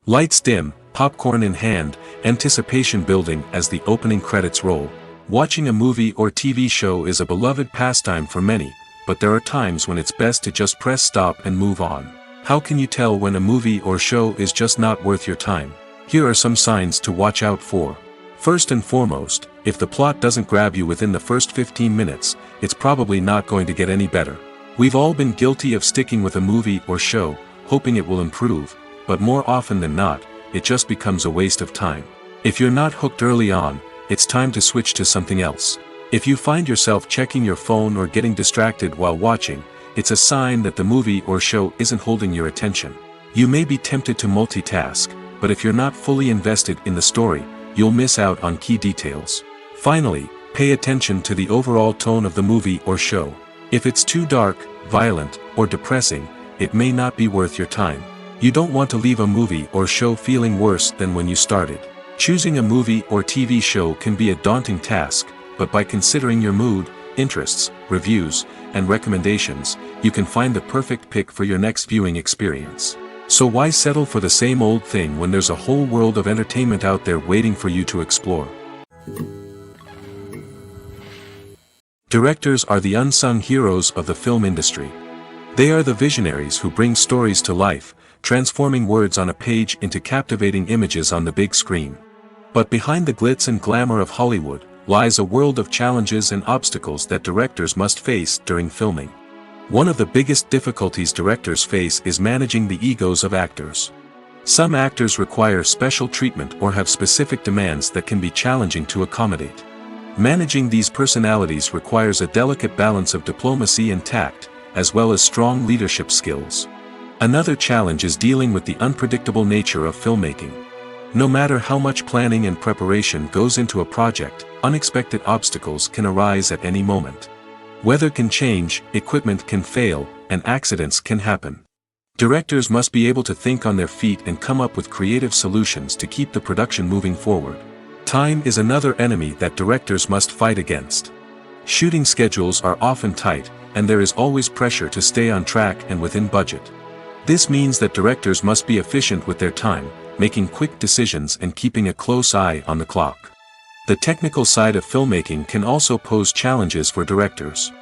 Lights dim, popcorn in hand, anticipation building as the opening credits roll. Watching a movie or TV show is a beloved pastime for many, but there are times when it's best to just press stop and move on. How can you tell when a movie or show is just not worth your time? Here are some signs to watch out for. First and foremost, if the plot doesn't grab you within the first 15 minutes, it's probably not going to get any better. We've all been guilty of sticking with a movie or show, hoping it will improve, but more often than not, it just becomes a waste of time. If you're not hooked early on, it's time to switch to something else. If you find yourself checking your phone or getting distracted while watching, it's a sign that the movie or show isn't holding your attention. You may be tempted to multitask, but if you're not fully invested in the story, you'll miss out on key details. Finally, pay attention to the overall tone of the movie or show. If it's too dark, violent, or depressing, it may not be worth your time. You don't want to leave a movie or show feeling worse than when you started. Choosing a movie or TV show can be a daunting task, but by considering your mood, interests, reviews, and recommendations, you can find the perfect pick for your next viewing experience. So why settle for the same old thing when there's a whole world of entertainment out there waiting for you to explore? Directors are the unsung heroes of the film industry. They are the visionaries who bring stories to life, transforming words on a page into captivating images on the big screen. But behind the glitz and glamour of Hollywood, lies a world of challenges and obstacles that directors must face during filming. One of the biggest difficulties directors face is managing the egos of actors. Some actors require special treatment or have specific demands that can be challenging to accommodate. Managing these personalities requires a delicate balance of diplomacy and tact, as well as strong leadership skills. Another challenge is dealing with the unpredictable nature of filmmaking. No matter how much planning and preparation goes into a project, unexpected obstacles can arise at any moment. Weather can change, equipment can fail, and accidents can happen. Directors must be able to think on their feet and come up with creative solutions to keep the production moving forward. Time is another enemy that directors must fight against. Shooting schedules are often tight, and there is always pressure to stay on track and within budget. This means that directors must be efficient with their time, making quick decisions and keeping a close eye on the clock. The technical side of filmmaking can also pose challenges for directors.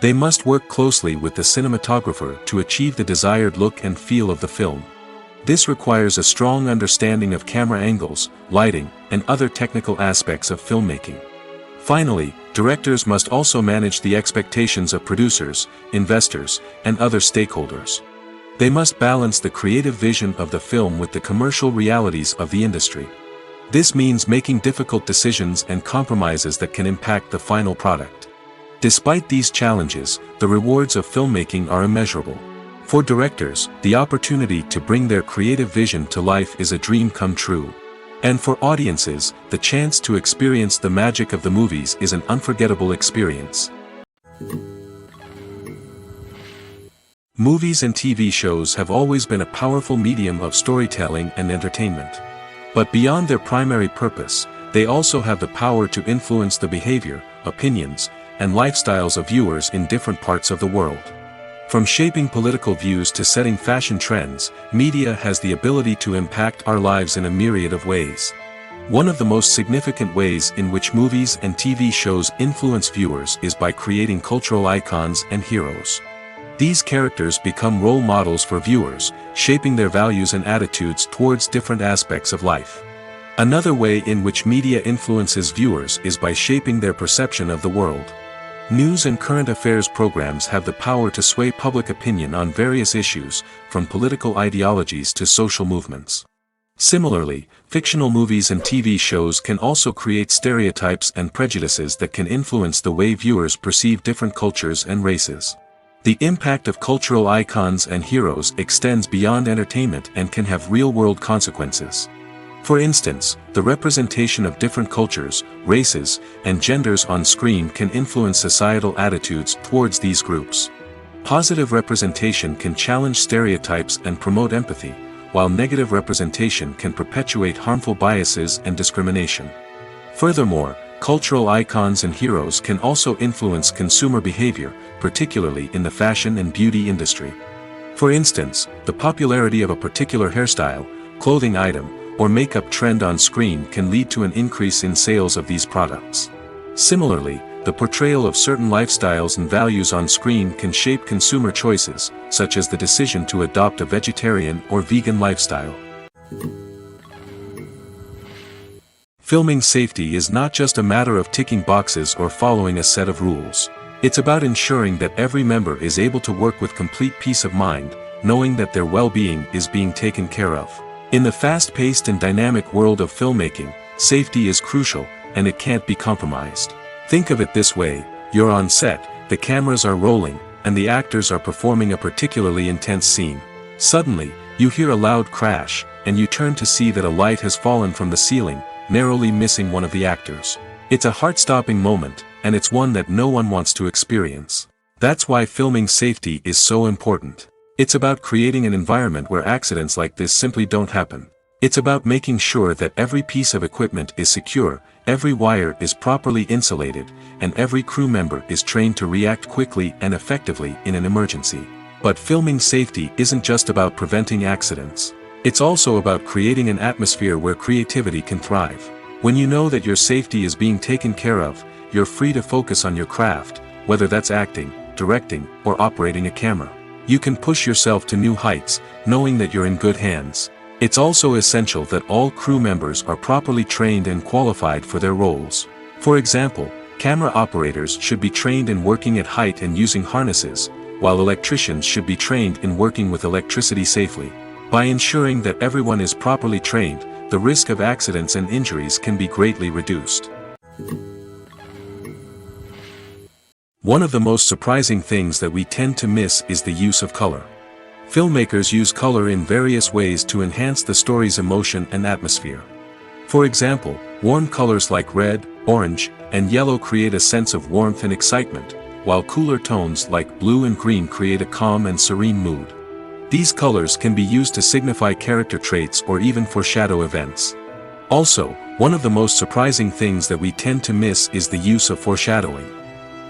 They must work closely with the cinematographer to achieve the desired look and feel of the film. This requires a strong understanding of camera angles, lighting, and other technical aspects of filmmaking. Finally, directors must also manage the expectations of producers, investors, and other stakeholders. They must balance the creative vision of the film with the commercial realities of the industry. This means making difficult decisions and compromises that can impact the final product. Despite these challenges, the rewards of filmmaking are immeasurable. For directors, the opportunity to bring their creative vision to life is a dream come true. And for audiences, the chance to experience the magic of the movies is an unforgettable experience. Movies and TV shows have always been a powerful medium of storytelling and entertainment. But beyond their primary purpose, they also have the power to influence the behavior, opinions, and lifestyles of viewers in different parts of the world. From shaping political views to setting fashion trends, media has the ability to impact our lives in a myriad of ways. One of the most significant ways in which movies and TV shows influence viewers is by creating cultural icons and heroes. These characters become role models for viewers, shaping their values and attitudes towards different aspects of life. Another way in which media influences viewers is by shaping their perception of the world. News and current affairs programs have the power to sway public opinion on various issues, from political ideologies to social movements. Similarly, fictional movies and TV shows can also create stereotypes and prejudices that can influence the way viewers perceive different cultures and races. The impact of cultural icons and heroes extends beyond entertainment and can have real-world consequences. For instance, the representation of different cultures, races, and genders on screen can influence societal attitudes towards these groups. Positive representation can challenge stereotypes and promote empathy, while negative representation can perpetuate harmful biases and discrimination. Furthermore, cultural icons and heroes can also influence consumer behavior, particularly in the fashion and beauty industry. For instance, the popularity of a particular hairstyle, clothing item, or makeup trend on screen can lead to an increase in sales of these products. Similarly, the portrayal of certain lifestyles and values on screen can shape consumer choices, such as the decision to adopt a vegetarian or vegan lifestyle. Filming safety is not just a matter of ticking boxes or following a set of rules. It's about ensuring that every member is able to work with complete peace of mind, knowing that their well-being is being taken care of. In the fast-paced and dynamic world of filmmaking, safety is crucial, and it can't be compromised. Think of it this way: you're on set, the cameras are rolling, and the actors are performing a particularly intense scene. Suddenly, you hear a loud crash, and you turn to see that a light has fallen from the ceiling, narrowly missing one of the actors. It's a heart-stopping moment, and it's one that no one wants to experience. That's why filming safety is so important. It's about creating an environment where accidents like this simply don't happen. It's about making sure that every piece of equipment is secure, every wire is properly insulated, and every crew member is trained to react quickly and effectively in an emergency. But filming safety isn't just about preventing accidents. It's also about creating an atmosphere where creativity can thrive. When you know that your safety is being taken care of, you're free to focus on your craft, whether that's acting, directing, or operating a camera. You can push yourself to new heights, knowing that you're in good hands. It's also essential that all crew members are properly trained and qualified for their roles. For example, camera operators should be trained in working at height and using harnesses, while electricians should be trained in working with electricity safely. By ensuring that everyone is properly trained, the risk of accidents and injuries can be greatly reduced. One of the most surprising things that we tend to miss is the use of color. Filmmakers use color in various ways to enhance the story's emotion and atmosphere. For example, warm colors like red, orange, and yellow create a sense of warmth and excitement, while cooler tones like blue and green create a calm and serene mood. These colors can be used to signify character traits or even foreshadow events. Also, one of the most surprising things that we tend to miss is the use of foreshadowing.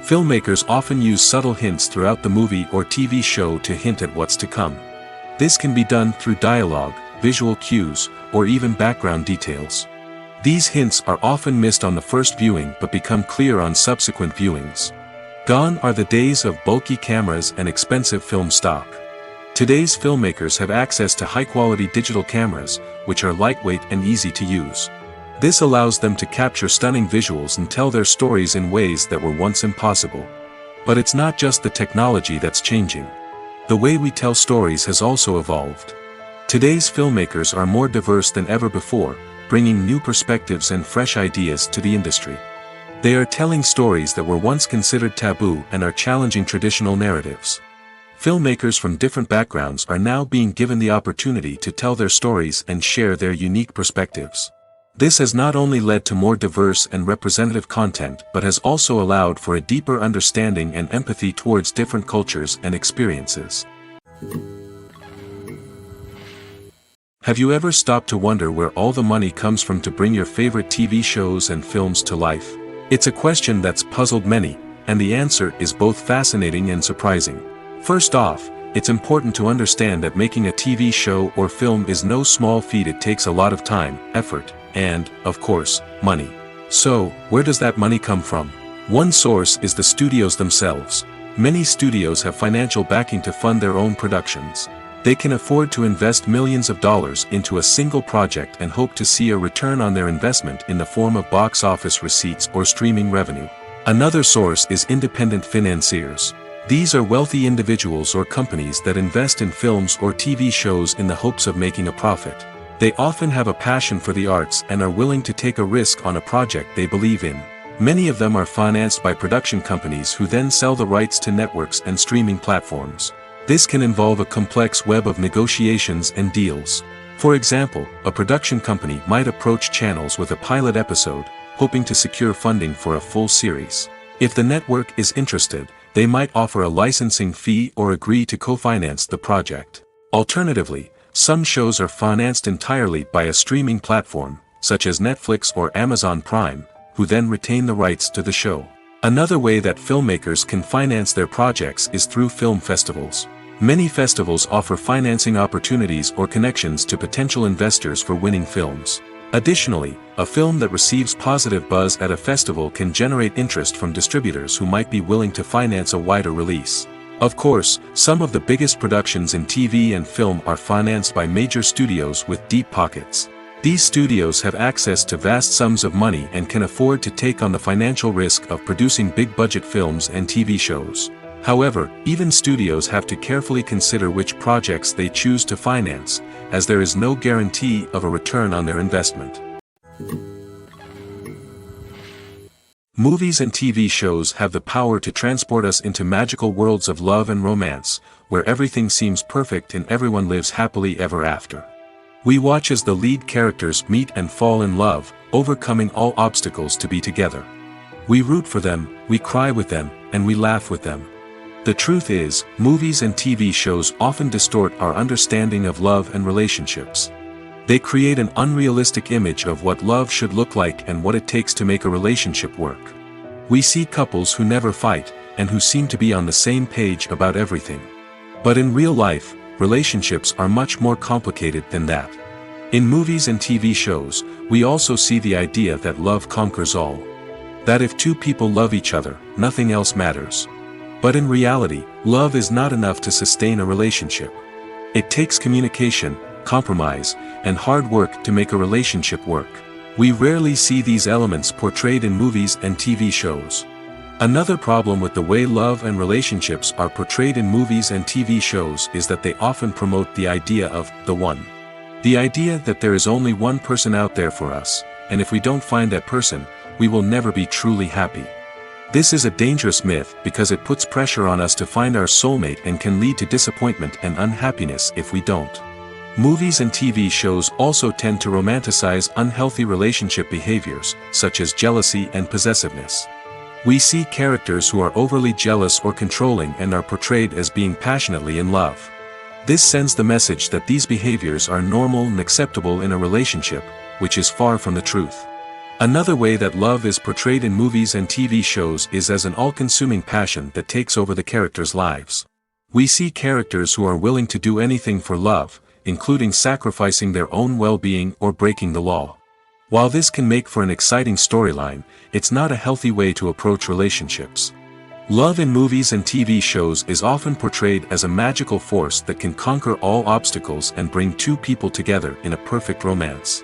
Filmmakers often use subtle hints throughout the movie or TV show to hint at what's to come. This can be done through dialogue, visual cues, or even background details. These hints are often missed on the first viewing but become clear on subsequent viewings. Gone are the days of bulky cameras and expensive film stock. Today's filmmakers have access to high-quality digital cameras, which are lightweight and easy to use. This allows them to capture stunning visuals and tell their stories in ways that were once impossible. But it's not just the technology that's changing. The way we tell stories has also evolved. Today's filmmakers are more diverse than ever before, bringing new perspectives and fresh ideas to the industry. They are telling stories that were once considered taboo and are challenging traditional narratives. Filmmakers from different backgrounds are now being given the opportunity to tell their stories and share their unique perspectives. This has not only led to more diverse and representative content but has also allowed for a deeper understanding and empathy towards different cultures and experiences. Have you ever stopped to wonder where all the money comes from to bring your favorite TV shows and films to life? It's a question that's puzzled many, and the answer is both fascinating and surprising. First off, it's important to understand that making a TV show or film is no small feat. It takes a lot of time, effort, and, of course, money. So, where does that money come from? One source is the studios themselves. Many studios have financial backing to fund their own productions. They can afford to invest millions of dollars into a single project and hope to see a return on their investment in the form of box office receipts or streaming revenue. Another source is independent financiers. These are wealthy individuals or companies that invest in films or TV shows in the hopes of making a profit. They often have a passion for the arts and are willing to take a risk on a project they believe in. Many of them are financed by production companies who then sell the rights to networks and streaming platforms. This can involve a complex web of negotiations and deals. For example, a production company might approach channels with a pilot episode, hoping to secure funding for a full series. If the network is interested, they might offer a licensing fee or agree to co-finance the project. Alternatively, some shows are financed entirely by a streaming platform, such as Netflix or Amazon Prime, who then retain the rights to the show. Another way that filmmakers can finance their projects is through film festivals. Many festivals offer financing opportunities or connections to potential investors for winning films. Additionally, a film that receives positive buzz at a festival can generate interest from distributors who might be willing to finance a wider release. Of course, some of the biggest productions in TV and film are financed by major studios with deep pockets. These studios have access to vast sums of money and can afford to take on the financial risk of producing big-budget films and TV shows. However, even studios have to carefully consider which projects they choose to finance, as there is no guarantee of a return on their investment. Movies and TV shows have the power to transport us into magical worlds of love and romance, where everything seems perfect and everyone lives happily ever after. We watch as the lead characters meet and fall in love, overcoming all obstacles to be together. We root for them, we cry with them, and we laugh with them. The truth is, movies and TV shows often distort our understanding of love and relationships. They create an unrealistic image of what love should look like and what it takes to make a relationship work. We see couples who never fight, and who seem to be on the same page about everything. But in real life, relationships are much more complicated than that. In movies and TV shows, we also see the idea that love conquers all. That if two people love each other, nothing else matters. But in reality, love is not enough to sustain a relationship. It takes communication, compromise, and hard work to make a relationship work. We rarely see these elements portrayed in movies and TV shows. Another problem with the way love and relationships are portrayed in movies and TV shows is that they often promote the idea of the one. The idea that there is only one person out there for us, and if we don't find that person, we will never be truly happy. This is a dangerous myth because it puts pressure on us to find our soulmate and can lead to disappointment and unhappiness if we don't. Movies and TV shows also tend to romanticize unhealthy relationship behaviors, such as jealousy and possessiveness. We see characters who are overly jealous or controlling and are portrayed as being passionately in love. This sends the message that these behaviors are normal and acceptable in a relationship, which is far from the truth. Another way that love is portrayed in movies and TV shows is as an all-consuming passion that takes over the characters' lives. We see characters who are willing to do anything for love, including sacrificing their own well-being or breaking the law. While this can make for an exciting storyline, it's not a healthy way to approach relationships. Love in movies and TV shows is often portrayed as a magical force that can conquer all obstacles and bring two people together in a perfect romance.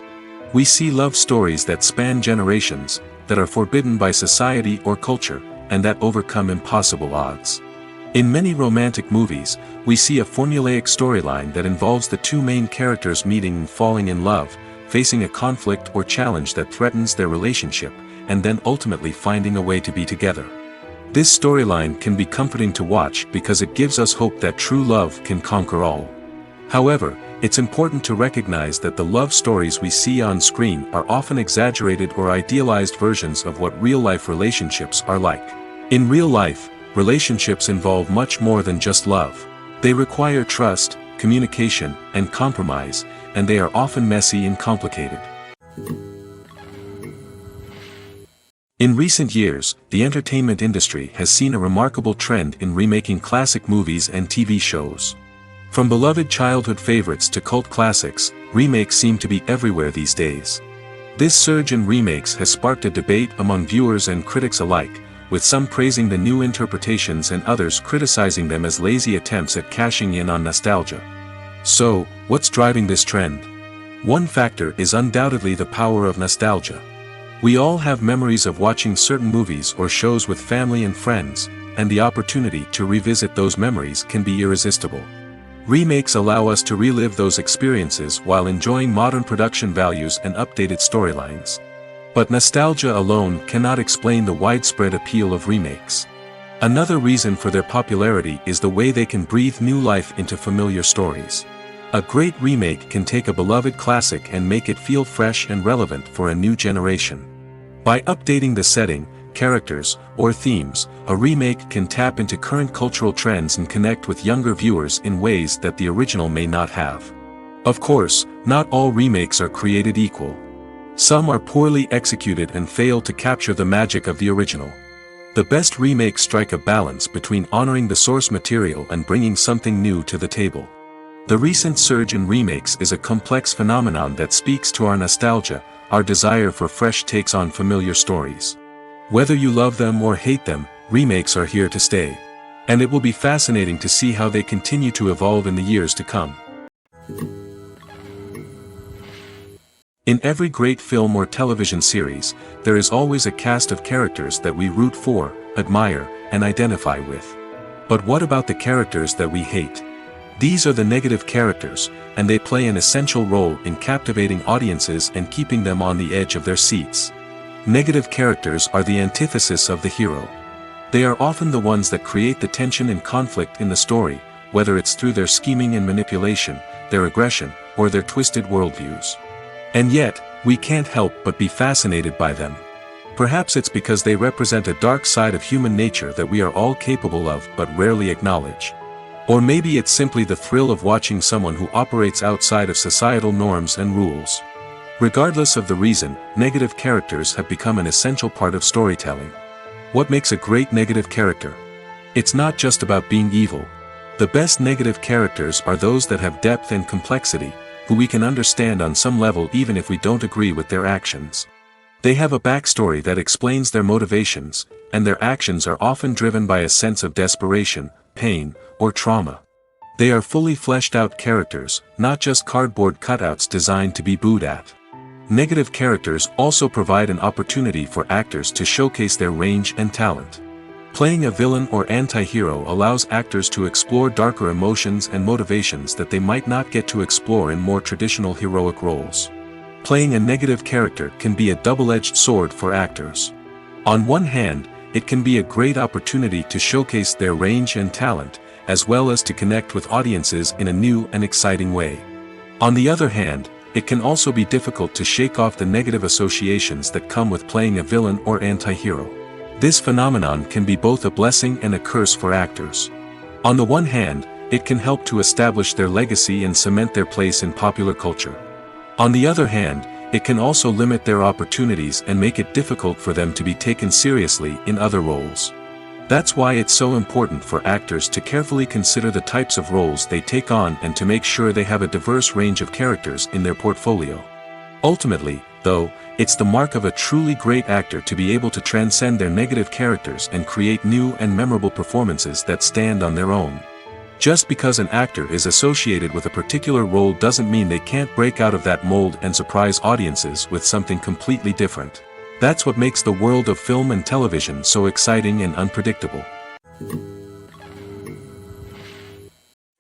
We see love stories that span generations, that are forbidden by society or culture, and that overcome impossible odds. In many romantic movies, we see a formulaic storyline that involves the two main characters meeting and falling in love, facing a conflict or challenge that threatens their relationship, and then ultimately finding a way to be together. This storyline can be comforting to watch because it gives us hope that true love can conquer all. However, it's important to recognize that the love stories we see on screen are often exaggerated or idealized versions of what real-life relationships are like. In real life, relationships involve much more than just love. They require trust, communication, and compromise, and they are often messy and complicated. In recent years, the entertainment industry has seen a remarkable trend in remaking classic movies and TV shows. From beloved childhood favorites to cult classics, remakes seem to be everywhere these days. This surge in remakes has sparked a debate among viewers and critics alike, with some praising the new interpretations and others criticizing them as lazy attempts at cashing in on nostalgia. So, what's driving this trend? One factor is undoubtedly the power of nostalgia. We all have memories of watching certain movies or shows with family and friends, and the opportunity to revisit those memories can be irresistible. Remakes allow us to relive those experiences while enjoying modern production values and updated storylines. But nostalgia alone cannot explain the widespread appeal of remakes. Another reason for their popularity is the way they can breathe new life into familiar stories. A great remake can take a beloved classic and make it feel fresh and relevant for a new generation. By updating the setting, characters, or themes, a remake can tap into current cultural trends and connect with younger viewers in ways that the original may not have. Of course, not all remakes are created equal. Some are poorly executed and fail to capture the magic of the original. The best remakes strike a balance between honoring the source material and bringing something new to the table. The recent surge in remakes is a complex phenomenon that speaks to our nostalgia, our desire for fresh takes on familiar stories. Whether you love them or hate them, remakes are here to stay. And it will be fascinating to see how they continue to evolve in the years to come. In every great film or television series, there is always a cast of characters that we root for, admire, and identify with. But what about the characters that we hate? These are the negative characters, and they play an essential role in captivating audiences and keeping them on the edge of their seats. Negative characters are the antithesis of the hero. They are often the ones that create the tension and conflict in the story, whether it's through their scheming and manipulation, their aggression, or their twisted worldviews. And yet, we can't help but be fascinated by them. Perhaps it's because they represent a dark side of human nature that we are all capable of but rarely acknowledge. Or maybe it's simply the thrill of watching someone who operates outside of societal norms and rules. Regardless of the reason, negative characters have become an essential part of storytelling. What makes a great negative character? It's not just about being evil. The best negative characters are those that have depth and complexity, who we can understand on some level even if we don't agree with their actions. They have a backstory that explains their motivations, and their actions are often driven by a sense of desperation, pain, or trauma. They are fully fleshed out characters, not just cardboard cutouts designed to be booed at. Negative characters also provide an opportunity for actors to showcase their range and talent. Playing a villain or anti-hero allows actors to explore darker emotions and motivations that they might not get to explore in more traditional heroic roles. Playing a negative character can be a double-edged sword for actors. On one hand, it can be a great opportunity to showcase their range and talent, as well as to connect with audiences in a new and exciting way. On the other hand, it can also be difficult to shake off the negative associations that come with playing a villain or anti-hero. This phenomenon can be both a blessing and a curse for actors. On the one hand, it can help to establish their legacy and cement their place in popular culture. On the other hand, it can also limit their opportunities and make it difficult for them to be taken seriously in other roles. That's why it's so important for actors to carefully consider the types of roles they take on and to make sure they have a diverse range of characters in their portfolio. Ultimately, though, it's the mark of a truly great actor to be able to transcend their negative characters and create new and memorable performances that stand on their own. Just because an actor is associated with a particular role doesn't mean they can't break out of that mold and surprise audiences with something completely different. That's what makes the world of film and television so exciting and unpredictable.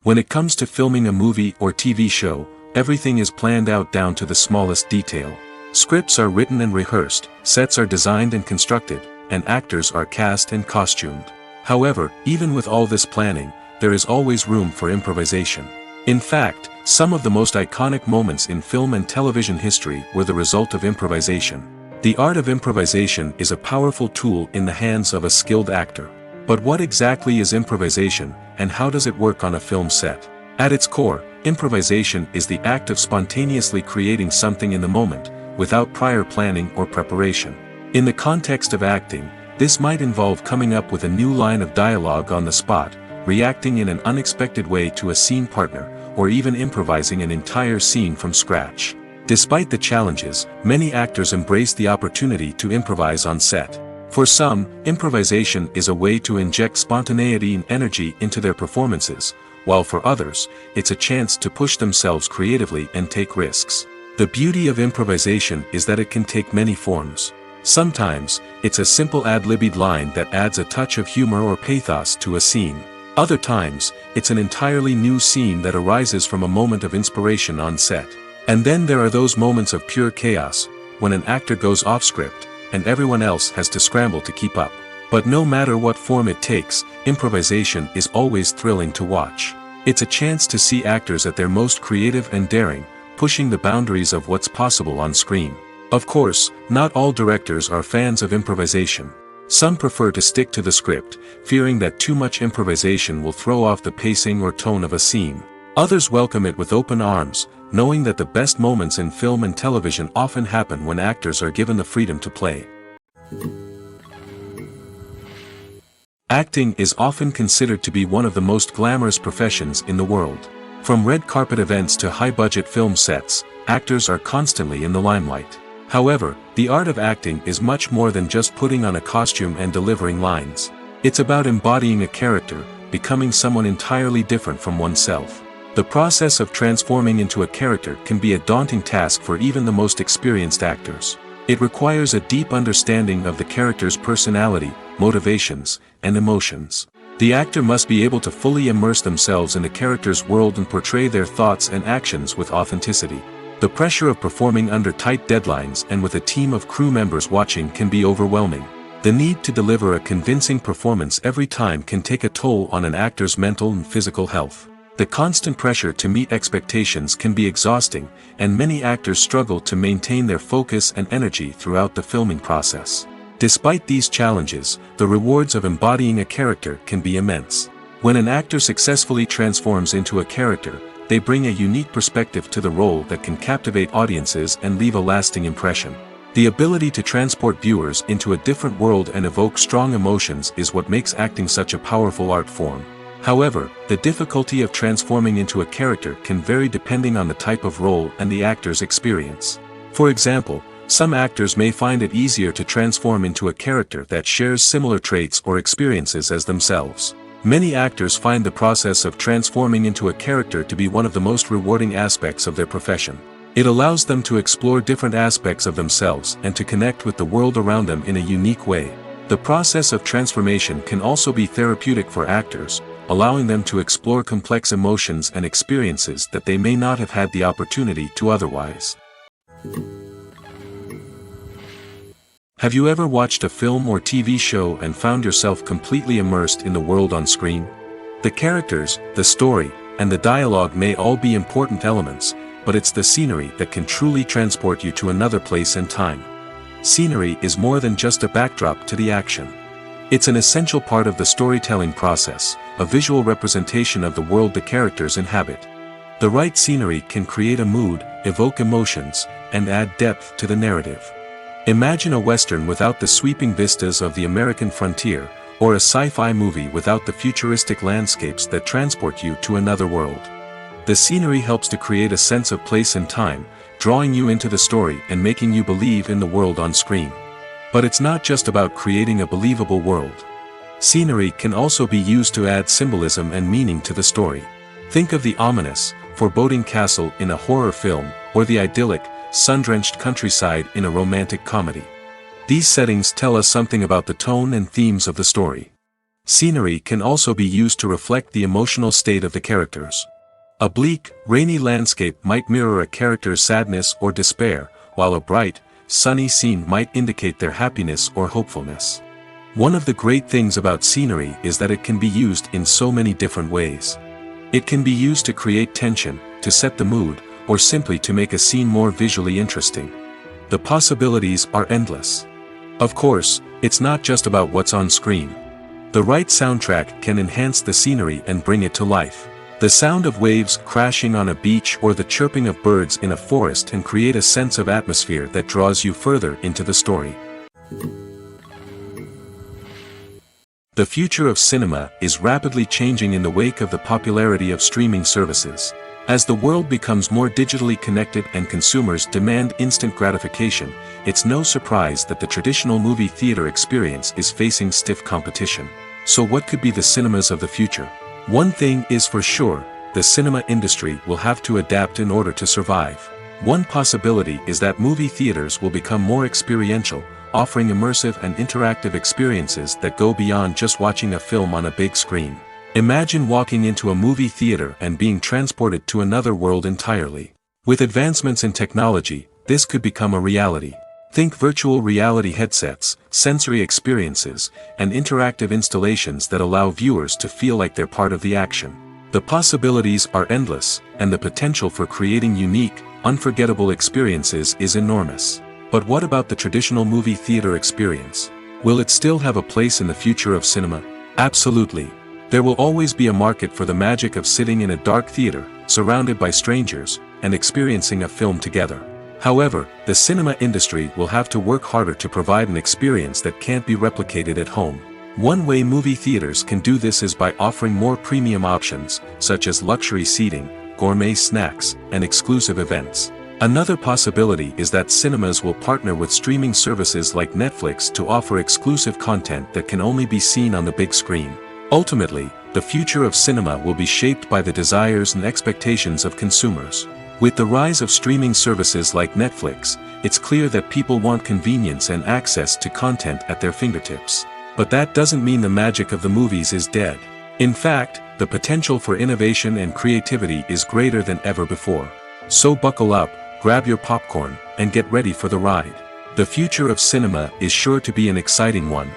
When it comes to filming a movie or TV show, everything is planned out down to the smallest detail. Scripts are written and rehearsed, sets are designed and constructed, and actors are cast and costumed. However, even with all this planning, there is always room for improvisation. In fact, some of the most iconic moments in film and television history were the result of improvisation. The art of improvisation is a powerful tool in the hands of a skilled actor. But what exactly is improvisation, and how does it work on a film set? At its core, improvisation is the act of spontaneously creating something in the moment, without prior planning or preparation. In the context of acting, this might involve coming up with a new line of dialogue on the spot, reacting in an unexpected way to a scene partner, or even improvising an entire scene from scratch. Despite the challenges, many actors embrace the opportunity to improvise on set. For some, improvisation is a way to inject spontaneity and energy into their performances, while for others, it's a chance to push themselves creatively and take risks. The beauty of improvisation is that it can take many forms. Sometimes, it's a simple ad-libbed line that adds a touch of humor or pathos to a scene. Other times, it's an entirely new scene that arises from a moment of inspiration on set. And then there are those moments of pure chaos, when an actor goes off script, and everyone else has to scramble to keep up. But no matter what form it takes, improvisation is always thrilling to watch. It's a chance to see actors at their most creative and daring, pushing the boundaries of what's possible on screen. Of course, not all directors are fans of improvisation. Some prefer to stick to the script, fearing that too much improvisation will throw off the pacing or tone of a scene. Others welcome it with open arms, knowing that the best moments in film and television often happen when actors are given the freedom to play. Acting is often considered to be one of the most glamorous professions in the world. From red carpet events to high-budget film sets, actors are constantly in the limelight. However, the art of acting is much more than just putting on a costume and delivering lines. It's about embodying a character, becoming someone entirely different from oneself. The process of transforming into a character can be a daunting task for even the most experienced actors. It requires a deep understanding of the character's personality, motivations, and emotions. The actor must be able to fully immerse themselves in the character's world and portray their thoughts and actions with authenticity. The pressure of performing under tight deadlines and with a team of crew members watching can be overwhelming. The need to deliver a convincing performance every time can take a toll on an actor's mental and physical health. The constant pressure to meet expectations can be exhausting, and many actors struggle to maintain their focus and energy throughout the filming process. Despite these challenges, the rewards of embodying a character can be immense. When an actor successfully transforms into a character, they bring a unique perspective to the role that can captivate audiences and leave a lasting impression. The ability to transport viewers into a different world and evoke strong emotions is what makes acting such a powerful art form. However, the difficulty of transforming into a character can vary depending on the type of role and the actor's experience. For example, some actors may find it easier to transform into a character that shares similar traits or experiences as themselves. Many actors find the process of transforming into a character to be one of the most rewarding aspects of their profession. It allows them to explore different aspects of themselves and to connect with the world around them in a unique way. The process of transformation can also be therapeutic for actors, allowing them to explore complex emotions and experiences that they may not have had the opportunity to otherwise. Have you ever watched a film or TV show and found yourself completely immersed in the world on screen? The characters, the story, and the dialogue may all be important elements, but it's the scenery that can truly transport you to another place and time. Scenery is more than just a backdrop to the action. It's an essential part of the storytelling process, a visual representation of the world the characters inhabit. The right scenery can create a mood, evoke emotions, and add depth to the narrative. Imagine a Western without the sweeping vistas of the American frontier, or a sci-fi movie without the futuristic landscapes that transport you to another world. The scenery helps to create a sense of place and time, drawing you into the story and making you believe in the world on screen. But it's not just about creating a believable world. Scenery can also be used to add symbolism and meaning to the story. Think of the ominous, foreboding castle in a horror film, or the idyllic, sun-drenched countryside in a romantic comedy. These settings tell us something about the tone and themes of the story. Scenery can also be used to reflect the emotional state of the characters. A bleak, rainy landscape might mirror a character's sadness or despair, while a bright, sunny scene might indicate their happiness or hopefulness. One of the great things about scenery is that it can be used in so many different ways. It can be used to create tension, to set the mood, or simply to make a scene more visually interesting. The possibilities are endless. Of course, it's not just about what's on screen. The right soundtrack can enhance the scenery and bring it to life. The sound of waves crashing on a beach or the chirping of birds in a forest can create a sense of atmosphere that draws you further into the story. The future of cinema is rapidly changing in the wake of the popularity of streaming services. As the world becomes more digitally connected and consumers demand instant gratification, it's no surprise that the traditional movie theater experience is facing stiff competition. So what could be the cinemas of the future? One thing is for sure, the cinema industry will have to adapt in order to survive. One possibility is that movie theaters will become more experiential, offering immersive and interactive experiences that go beyond just watching a film on a big screen. Imagine walking into a movie theater and being transported to another world entirely. With advancements in technology, this could become a reality. Think virtual reality headsets, sensory experiences, and interactive installations that allow viewers to feel like they're part of the action. The possibilities are endless, and the potential for creating unique, unforgettable experiences is enormous. But what about the traditional movie theater experience? Will it still have a place in the future of cinema? Absolutely. There will always be a market for the magic of sitting in a dark theater, surrounded by strangers, and experiencing a film together. However, the cinema industry will have to work harder to provide an experience that can't be replicated at home. One way movie theaters can do this is by offering more premium options, such as luxury seating, gourmet snacks, and exclusive events. Another possibility is that cinemas will partner with streaming services like Netflix to offer exclusive content that can only be seen on the big screen. Ultimately, the future of cinema will be shaped by the desires and expectations of consumers. With the rise of streaming services like Netflix, it's clear that people want convenience and access to content at their fingertips. But that doesn't mean the magic of the movies is dead. In fact, the potential for innovation and creativity is greater than ever before. So buckle up, grab your popcorn, and get ready for the ride. The future of cinema is sure to be an exciting one.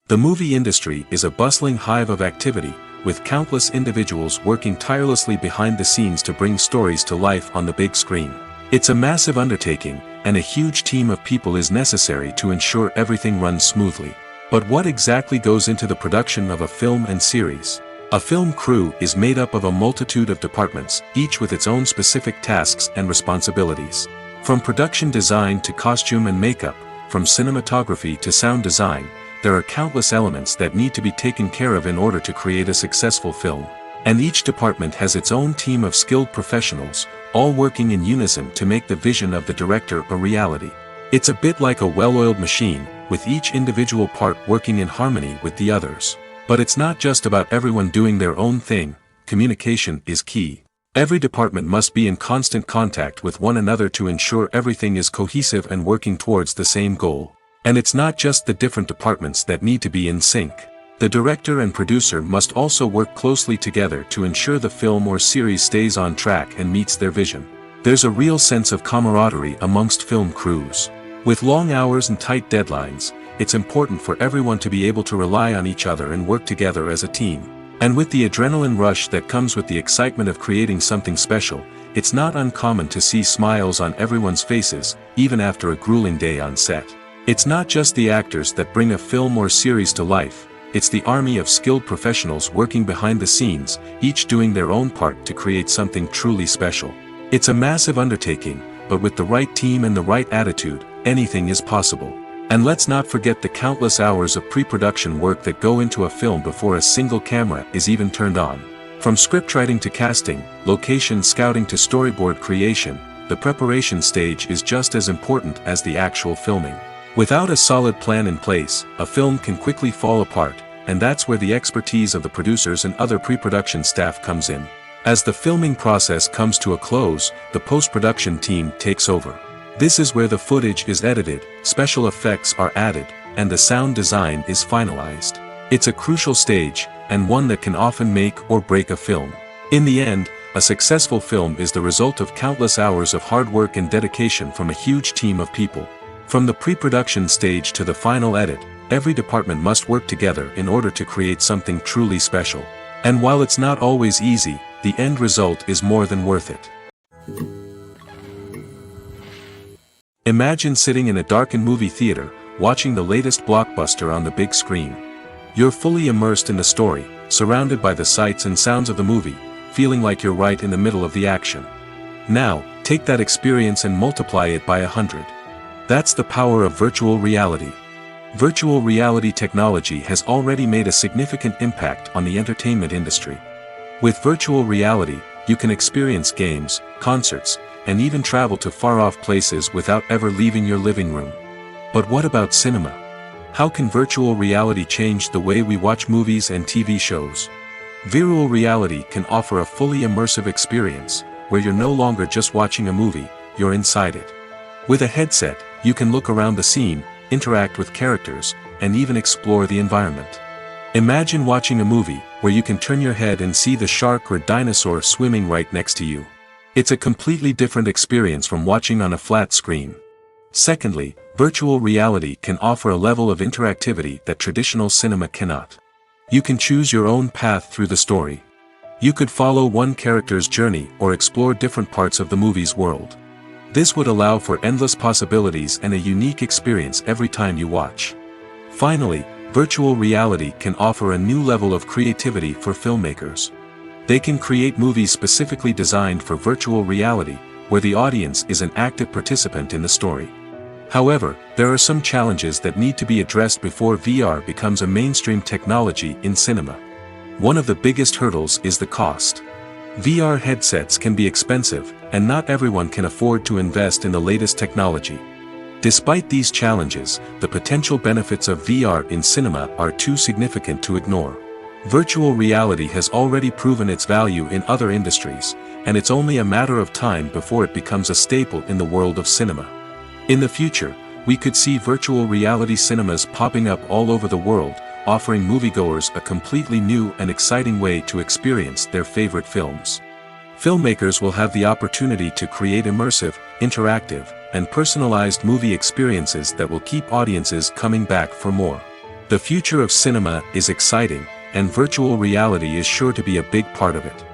The movie industry is a bustling hive of activity, with countless individuals working tirelessly behind the scenes to bring stories to life on the big screen. It's a massive undertaking, and a huge team of people is necessary to ensure everything runs smoothly. But what exactly goes into the production of a film and series? A film crew is made up of a multitude of departments, each with its own specific tasks and responsibilities. From production design to costume and makeup, from cinematography to sound design, there are countless elements that need to be taken care of in order to create a successful film. And each department has its own team of skilled professionals, all working in unison to make the vision of the director a reality. It's a bit like a well-oiled machine, with each individual part working in harmony with the others. But it's not just about everyone doing their own thing. Communication is key. Every department must be in constant contact with one another to ensure everything is cohesive and working towards the same goal. And it's not just the different departments that need to be in sync. The director and producer must also work closely together to ensure the film or series stays on track and meets their vision. There's a real sense of camaraderie amongst film crews. With long hours and tight deadlines, it's important for everyone to be able to rely on each other and work together as a team. And with the adrenaline rush that comes with the excitement of creating something special, it's not uncommon to see smiles on everyone's faces, even after a grueling day on set. It's not just the actors that bring a film or series to life, it's the army of skilled professionals working behind the scenes, each doing their own part to create something truly special. It's a massive undertaking, but with the right team and the right attitude, anything is possible. And let's not forget the countless hours of pre-production work that go into a film before a single camera is even turned on. From scriptwriting to casting, location scouting to storyboard creation, the preparation stage is just as important as the actual filming. Without a solid plan in place, a film can quickly fall apart, and that's where the expertise of the producers and other pre-production staff comes in. As the filming process comes to a close, the post-production team takes over. This is where the footage is edited, special effects are added, and the sound design is finalized. It's a crucial stage, and one that can often make or break a film. In the end, a successful film is the result of countless hours of hard work and dedication from a huge team of people. From the pre-production stage to the final edit, every department must work together in order to create something truly special. And while it's not always easy, the end result is more than worth it. Imagine sitting in a darkened movie theater, watching the latest blockbuster on the big screen. You're fully immersed in the story, surrounded by the sights and sounds of the movie, feeling like you're right in the middle of the action. Now, take that experience and multiply it by 100. That's the power of virtual reality. Virtual reality technology has already made a significant impact on the entertainment industry. With virtual reality, you can experience games, concerts, and even travel to far-off places without ever leaving your living room. But what about cinema? How can virtual reality change the way we watch movies and TV shows? Virtual reality can offer a fully immersive experience, where you're no longer just watching a movie, you're inside it. With a headset, you can look around the scene, interact with characters, and even explore the environment. Imagine watching a movie where you can turn your head and see the shark or dinosaur swimming right next to you. It's a completely different experience from watching on a flat screen. Secondly, virtual reality can offer a level of interactivity that traditional cinema cannot. You can choose your own path through the story. You could follow one character's journey or explore different parts of the movie's world. This would allow for endless possibilities and a unique experience every time you watch. Finally, virtual reality can offer a new level of creativity for filmmakers. They can create movies specifically designed for virtual reality, where the audience is an active participant in the story. However, there are some challenges that need to be addressed before VR becomes a mainstream technology in cinema. One of the biggest hurdles is the cost. VR headsets can be expensive, and not everyone can afford to invest in the latest technology. Despite these challenges, the potential benefits of VR in cinema are too significant to ignore. Virtual reality has already proven its value in other industries, and it's only a matter of time before it becomes a staple in the world of cinema. In the future, we could see virtual reality cinemas popping up all over the world, offering moviegoers a completely new and exciting way to experience their favorite films. Filmmakers will have the opportunity to create immersive, interactive, and personalized movie experiences that will keep audiences coming back for more. The future of cinema is exciting, and virtual reality is sure to be a big part of it.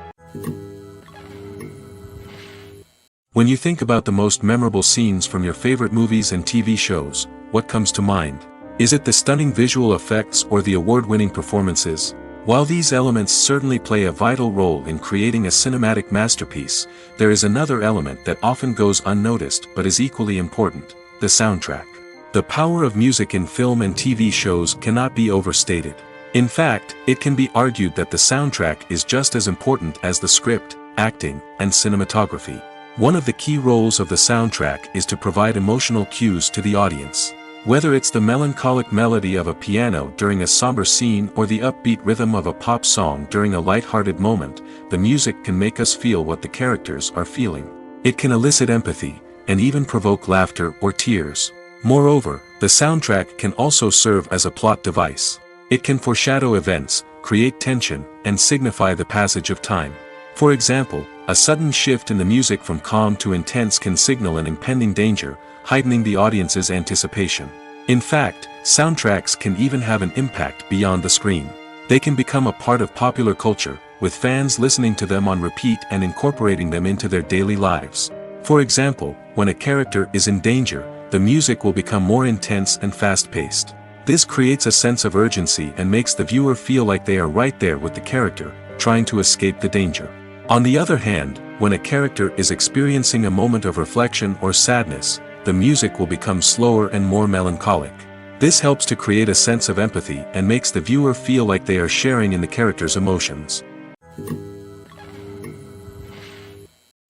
When you think about the most memorable scenes from your favorite movies and TV shows, what comes to mind? Is it the stunning visual effects or the award-winning performances? While these elements certainly play a vital role in creating a cinematic masterpiece, there is another element that often goes unnoticed but is equally important: the soundtrack. The power of music in film and TV shows cannot be overstated. In fact, it can be argued that the soundtrack is just as important as the script, acting, and cinematography. One of the key roles of the soundtrack is to provide emotional cues to the audience. Whether it's the melancholic melody of a piano during a somber scene or the upbeat rhythm of a pop song during a light-hearted moment, the music can make us feel what the characters are feeling. It can elicit empathy, and even provoke laughter or tears. Moreover, the soundtrack can also serve as a plot device. It can foreshadow events, create tension, and signify the passage of time. For example, a sudden shift in the music from calm to intense can signal an impending danger, heightening the audience's anticipation. In fact, soundtracks can even have an impact beyond the screen. They can become a part of popular culture, with fans listening to them on repeat and incorporating them into their daily lives. For example, when a character is in danger, the music will become more intense and fast-paced. This creates a sense of urgency and makes the viewer feel like they are right there with the character, trying to escape the danger. On the other hand, when a character is experiencing a moment of reflection or sadness, the music will become slower and more melancholic. This helps to create a sense of empathy and makes the viewer feel like they are sharing in the character's emotions.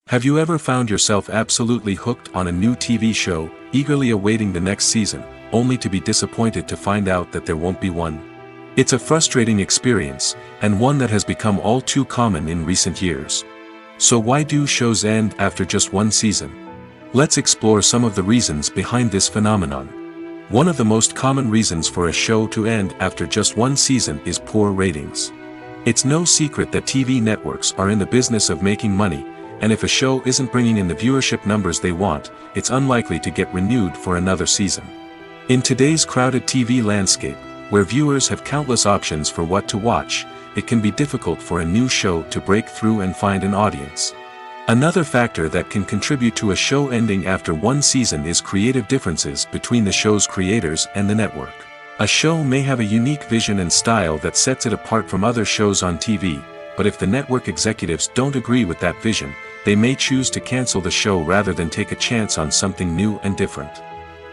Have you ever found yourself absolutely hooked on a new TV show, eagerly awaiting the next season, only to be disappointed to find out that there won't be one? It's a frustrating experience, and one that has become all too common in recent years. So why do shows end after just one season? Let's explore some of the reasons behind this phenomenon. One of the most common reasons for a show to end after just one season is poor ratings. It's no secret that TV networks are in the business of making money, and if a show isn't bringing in the viewership numbers they want, it's unlikely to get renewed for another season. In today's crowded TV landscape, where viewers have countless options for what to watch, it can be difficult for a new show to break through and find an audience. Another factor that can contribute to a show ending after one season is creative differences between the show's creators and the network. A show may have a unique vision and style that sets it apart from other shows on TV, but if the network executives don't agree with that vision, they may choose to cancel the show rather than take a chance on something new and different.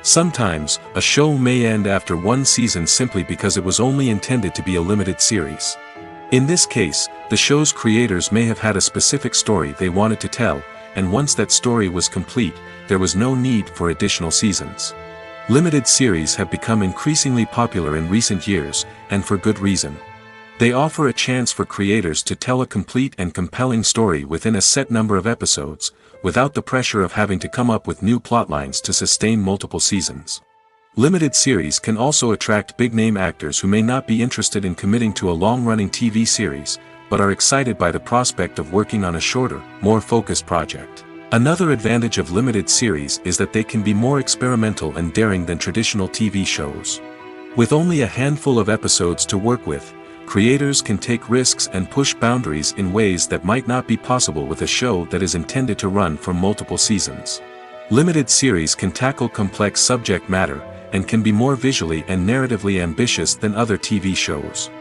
Sometimes, a show may end after one season simply because it was only intended to be a limited series. In this case, the show's creators may have had a specific story they wanted to tell, and once that story was complete, there was no need for additional seasons. Limited series have become increasingly popular in recent years, and for good reason. They offer a chance for creators to tell a complete and compelling story within a set number of episodes, without the pressure of having to come up with new plotlines to sustain multiple seasons. Limited series can also attract big-name actors who may not be interested in committing to a long-running TV series, but are excited by the prospect of working on a shorter, more focused project. Another advantage of limited series is that they can be more experimental and daring than traditional TV shows. With only a handful of episodes to work with, creators can take risks and push boundaries in ways that might not be possible with a show that is intended to run for multiple seasons. Limited series can tackle complex subject matter, and can be more visually and narratively ambitious than other TV shows.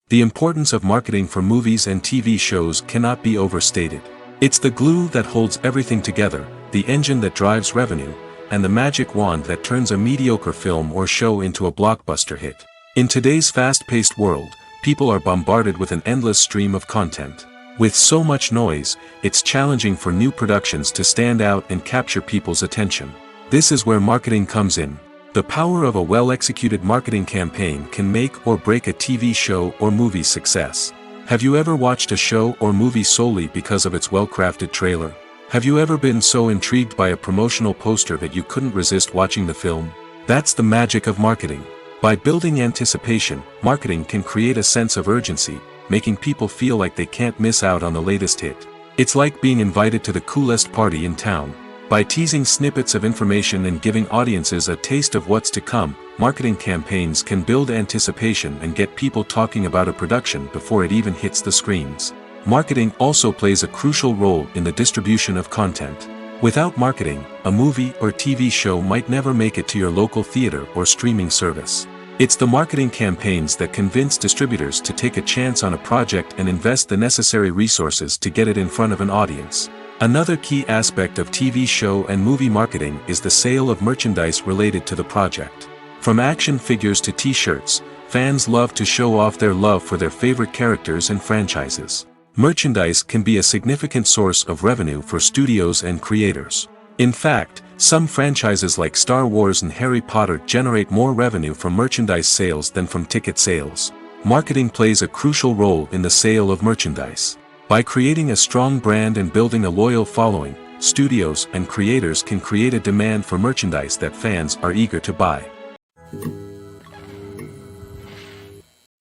The importance of marketing for movies and TV shows cannot be overstated. It's the glue that holds everything together, the the engine that drives revenue, and the magic wand that turns a mediocre film or show into a blockbuster hit. In today's fast-paced world, people are bombarded with an endless stream of content. With so much noise, it's challenging for new productions to stand out and capture people's attention. This is where marketing comes in. The power of a well-executed marketing campaign can make or break a TV show or movie's success. Have you ever watched a show or movie solely because of its well-crafted trailer? Have you ever been so intrigued by a promotional poster that you couldn't resist watching the film? That's the magic of marketing. By building anticipation, marketing can create a sense of urgency, making people feel like they can't miss out on the latest hit. It's like being invited to the coolest party in town. By teasing snippets of information and giving audiences a taste of what's to come, marketing campaigns can build anticipation and get people talking about a production before it even hits the screens. Marketing also plays a crucial role in the distribution of content. Without marketing, a movie or TV show might never make it to your local theater or streaming service. It's the marketing campaigns that convince distributors to take a chance on a project and invest the necessary resources to get it in front of an audience. Another key aspect of TV show and movie marketing is the sale of merchandise related to the project. From action figures to t-shirts, fans love to show off their love for their favorite characters and franchises. Merchandise can be a significant source of revenue for studios and creators. In fact, some franchises like Star Wars and Harry Potter generate more revenue from merchandise sales than from ticket sales. Marketing plays a crucial role in the sale of merchandise. By creating a strong brand and building a loyal following, studios and creators can create a demand for merchandise that fans are eager to buy.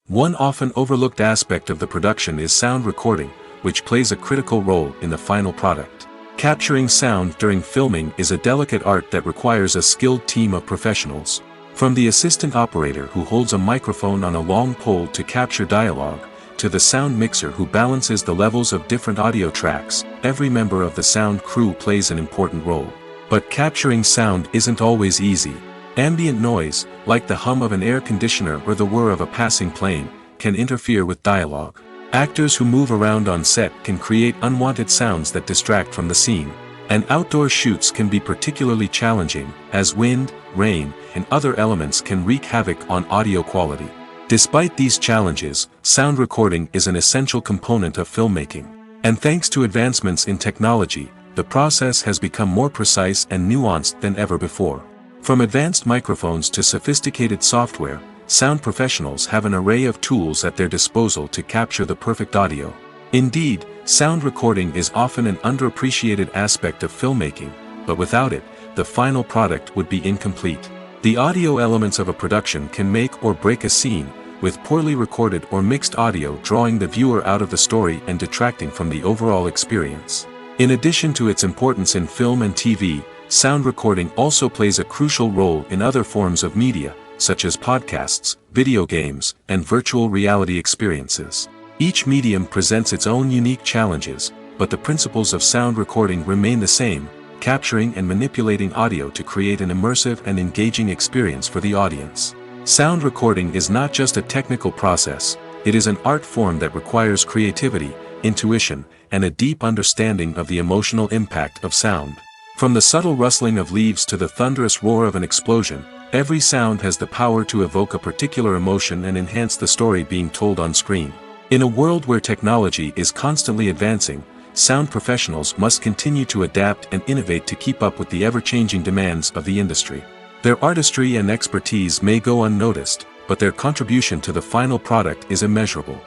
One often overlooked aspect of the production is sound recording, which plays a critical role in the final product. Capturing sound during filming is a delicate art that requires a skilled team of professionals. From the assistant operator who holds a microphone on a long pole to capture dialogue, to the sound mixer who balances the levels of different audio tracks, every member of the sound crew plays an important role. But capturing sound isn't always easy. Ambient noise, like the hum of an air conditioner or the whir of a passing plane, can interfere with dialogue. Actors who move around on set can create unwanted sounds that distract from the scene. And outdoor shoots can be particularly challenging, as wind, rain, and other elements can wreak havoc on audio quality. Despite these challenges, sound recording is an essential component of filmmaking. And thanks to advancements in technology, the process has become more precise and nuanced than ever before. From advanced microphones to sophisticated software, sound professionals have an array of tools at their disposal to capture the perfect audio. Indeed, sound recording is often an underappreciated aspect of filmmaking, but without it, the final product would be incomplete. The audio elements of a production can make or break a scene, with poorly recorded or mixed audio drawing the viewer out of the story and detracting from the overall experience. In addition to its importance in film and TV, sound recording also plays a crucial role in other forms of media, such as podcasts, video games, and virtual reality experiences. Each medium presents its own unique challenges, but the principles of sound recording remain the same: capturing and manipulating audio to create an immersive and engaging experience for the audience. Sound recording is not just a technical process, it is an art form that requires creativity, intuition, and a deep understanding of the emotional impact of sound. From the subtle rustling of leaves to the thunderous roar of an explosion, every sound has the power to evoke a particular emotion and enhance the story being told on screen. In a world where technology is constantly advancing, sound professionals must continue to adapt and innovate to keep up with the ever-changing demands of the industry. Their artistry and expertise may go unnoticed, but their contribution to the final product is immeasurable.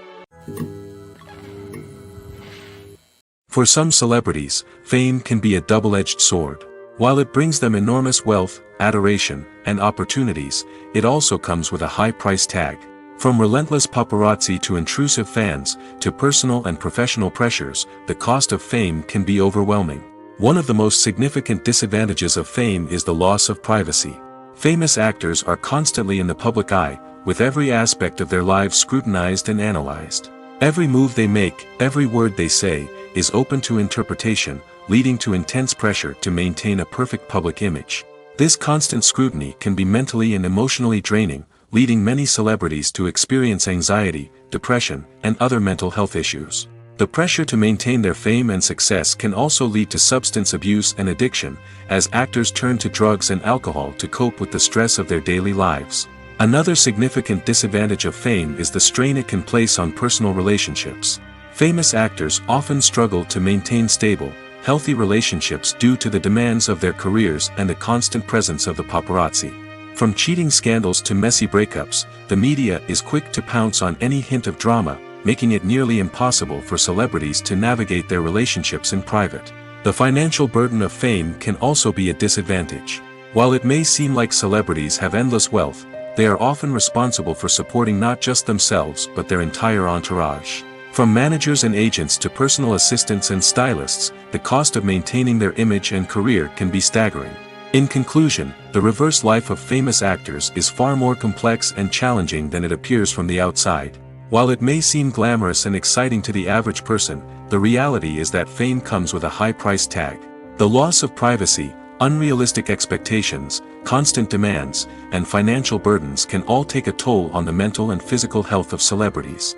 For some celebrities, fame can be a double-edged sword. While it brings them enormous wealth, adoration, and opportunities, it also comes with a high price tag. From relentless paparazzi to intrusive fans, to personal and professional pressures, the cost of fame can be overwhelming. One of the most significant disadvantages of fame is the loss of privacy. Famous actors are constantly in the public eye, with every aspect of their lives scrutinized and analyzed. Every move they make, every word they say, is open to interpretation, leading to intense pressure to maintain a perfect public image. This constant scrutiny can be mentally and emotionally draining, leading many celebrities to experience anxiety, depression, and other mental health issues. The pressure to maintain their fame and success can also lead to substance abuse and addiction, as actors turn to drugs and alcohol to cope with the stress of their daily lives. Another significant disadvantage of fame is the strain it can place on personal relationships. Famous actors often struggle to maintain stable, healthy relationships due to the demands of their careers and the constant presence of the paparazzi. From cheating scandals to messy breakups, the media is quick to pounce on any hint of drama, making it nearly impossible for celebrities to navigate their relationships in private. The financial burden of fame can also be a disadvantage. While it may seem like celebrities have endless wealth, they are often responsible for supporting not just themselves but their entire entourage. From managers and agents to personal assistants and stylists, the cost of maintaining their image and career can be staggering. In conclusion, the reverse life of famous actors is far more complex and challenging than it appears from the outside. While it may seem glamorous and exciting to the average person, the reality is that fame comes with a high price tag. The loss of privacy, unrealistic expectations, constant demands, and financial burdens can all take a toll on the mental and physical health of celebrities.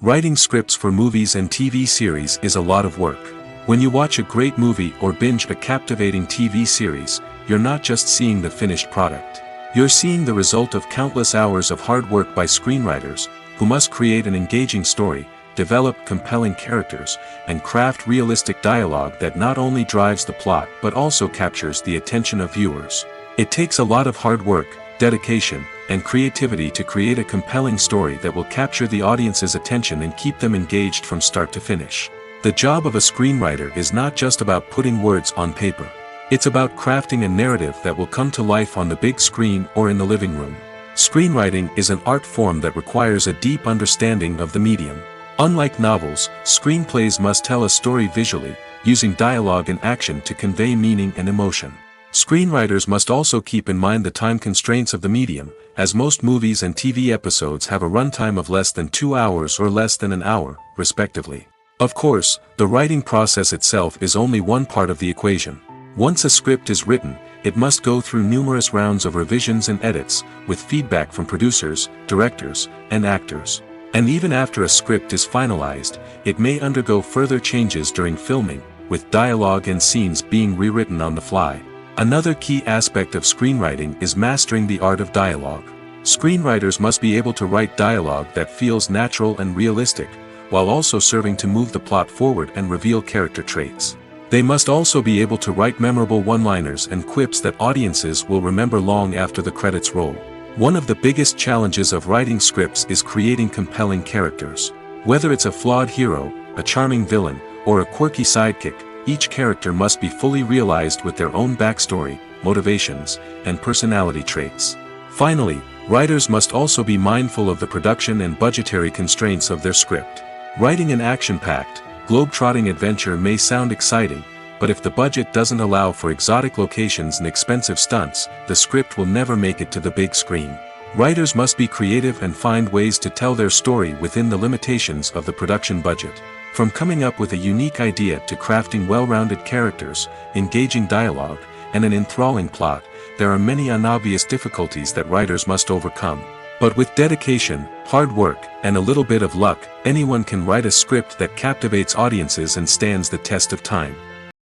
Writing scripts for movies and TV series is a lot of work. When you watch a great movie or binge a captivating TV series, you're not just seeing the finished product. You're seeing the result of countless hours of hard work by screenwriters, who must create an engaging story, develop compelling characters, and craft realistic dialogue that not only drives the plot but also captures the attention of viewers. It takes a lot of hard work, dedication, and creativity to create a compelling story that will capture the audience's attention and keep them engaged from start to finish. The job of a screenwriter is not just about putting words on paper. It's about crafting a narrative that will come to life on the big screen or in the living room. Screenwriting is an art form that requires a deep understanding of the medium. Unlike novels, screenplays must tell a story visually, using dialogue and action to convey meaning and emotion. Screenwriters must also keep in mind the time constraints of the medium, as most movies and TV episodes have a runtime of less than 2 hours or less than an hour, respectively. Of course, the writing process itself is only one part of the equation. Once a script is written, it must go through numerous rounds of revisions and edits, with feedback from producers, directors, and actors. And even after a script is finalized, it may undergo further changes during filming, with dialogue and scenes being rewritten on the fly. Another key aspect of screenwriting is mastering the art of dialogue. Screenwriters must be able to write dialogue that feels natural and realistic, while also serving to move the plot forward and reveal character traits. They must also be able to write memorable one-liners and quips that audiences will remember long after the credits roll. One of the biggest challenges of writing scripts is creating compelling characters. Whether it's a flawed hero, a charming villain, or a quirky sidekick, each character must be fully realized with their own backstory, motivations, and personality traits. Finally, writers must also be mindful of the production and budgetary constraints of their script. Writing an action-packed, globe-trotting adventure may sound exciting, but if the budget doesn't allow for exotic locations and expensive stunts, the script will never make it to the big screen. Writers must be creative and find ways to tell their story within the limitations of the production budget. From coming up with a unique idea to crafting well-rounded characters, engaging dialogue, and an enthralling plot, there are many unobvious difficulties that writers must overcome. But with dedication, hard work, and a little bit of luck, anyone can write a script that captivates audiences and stands the test of time.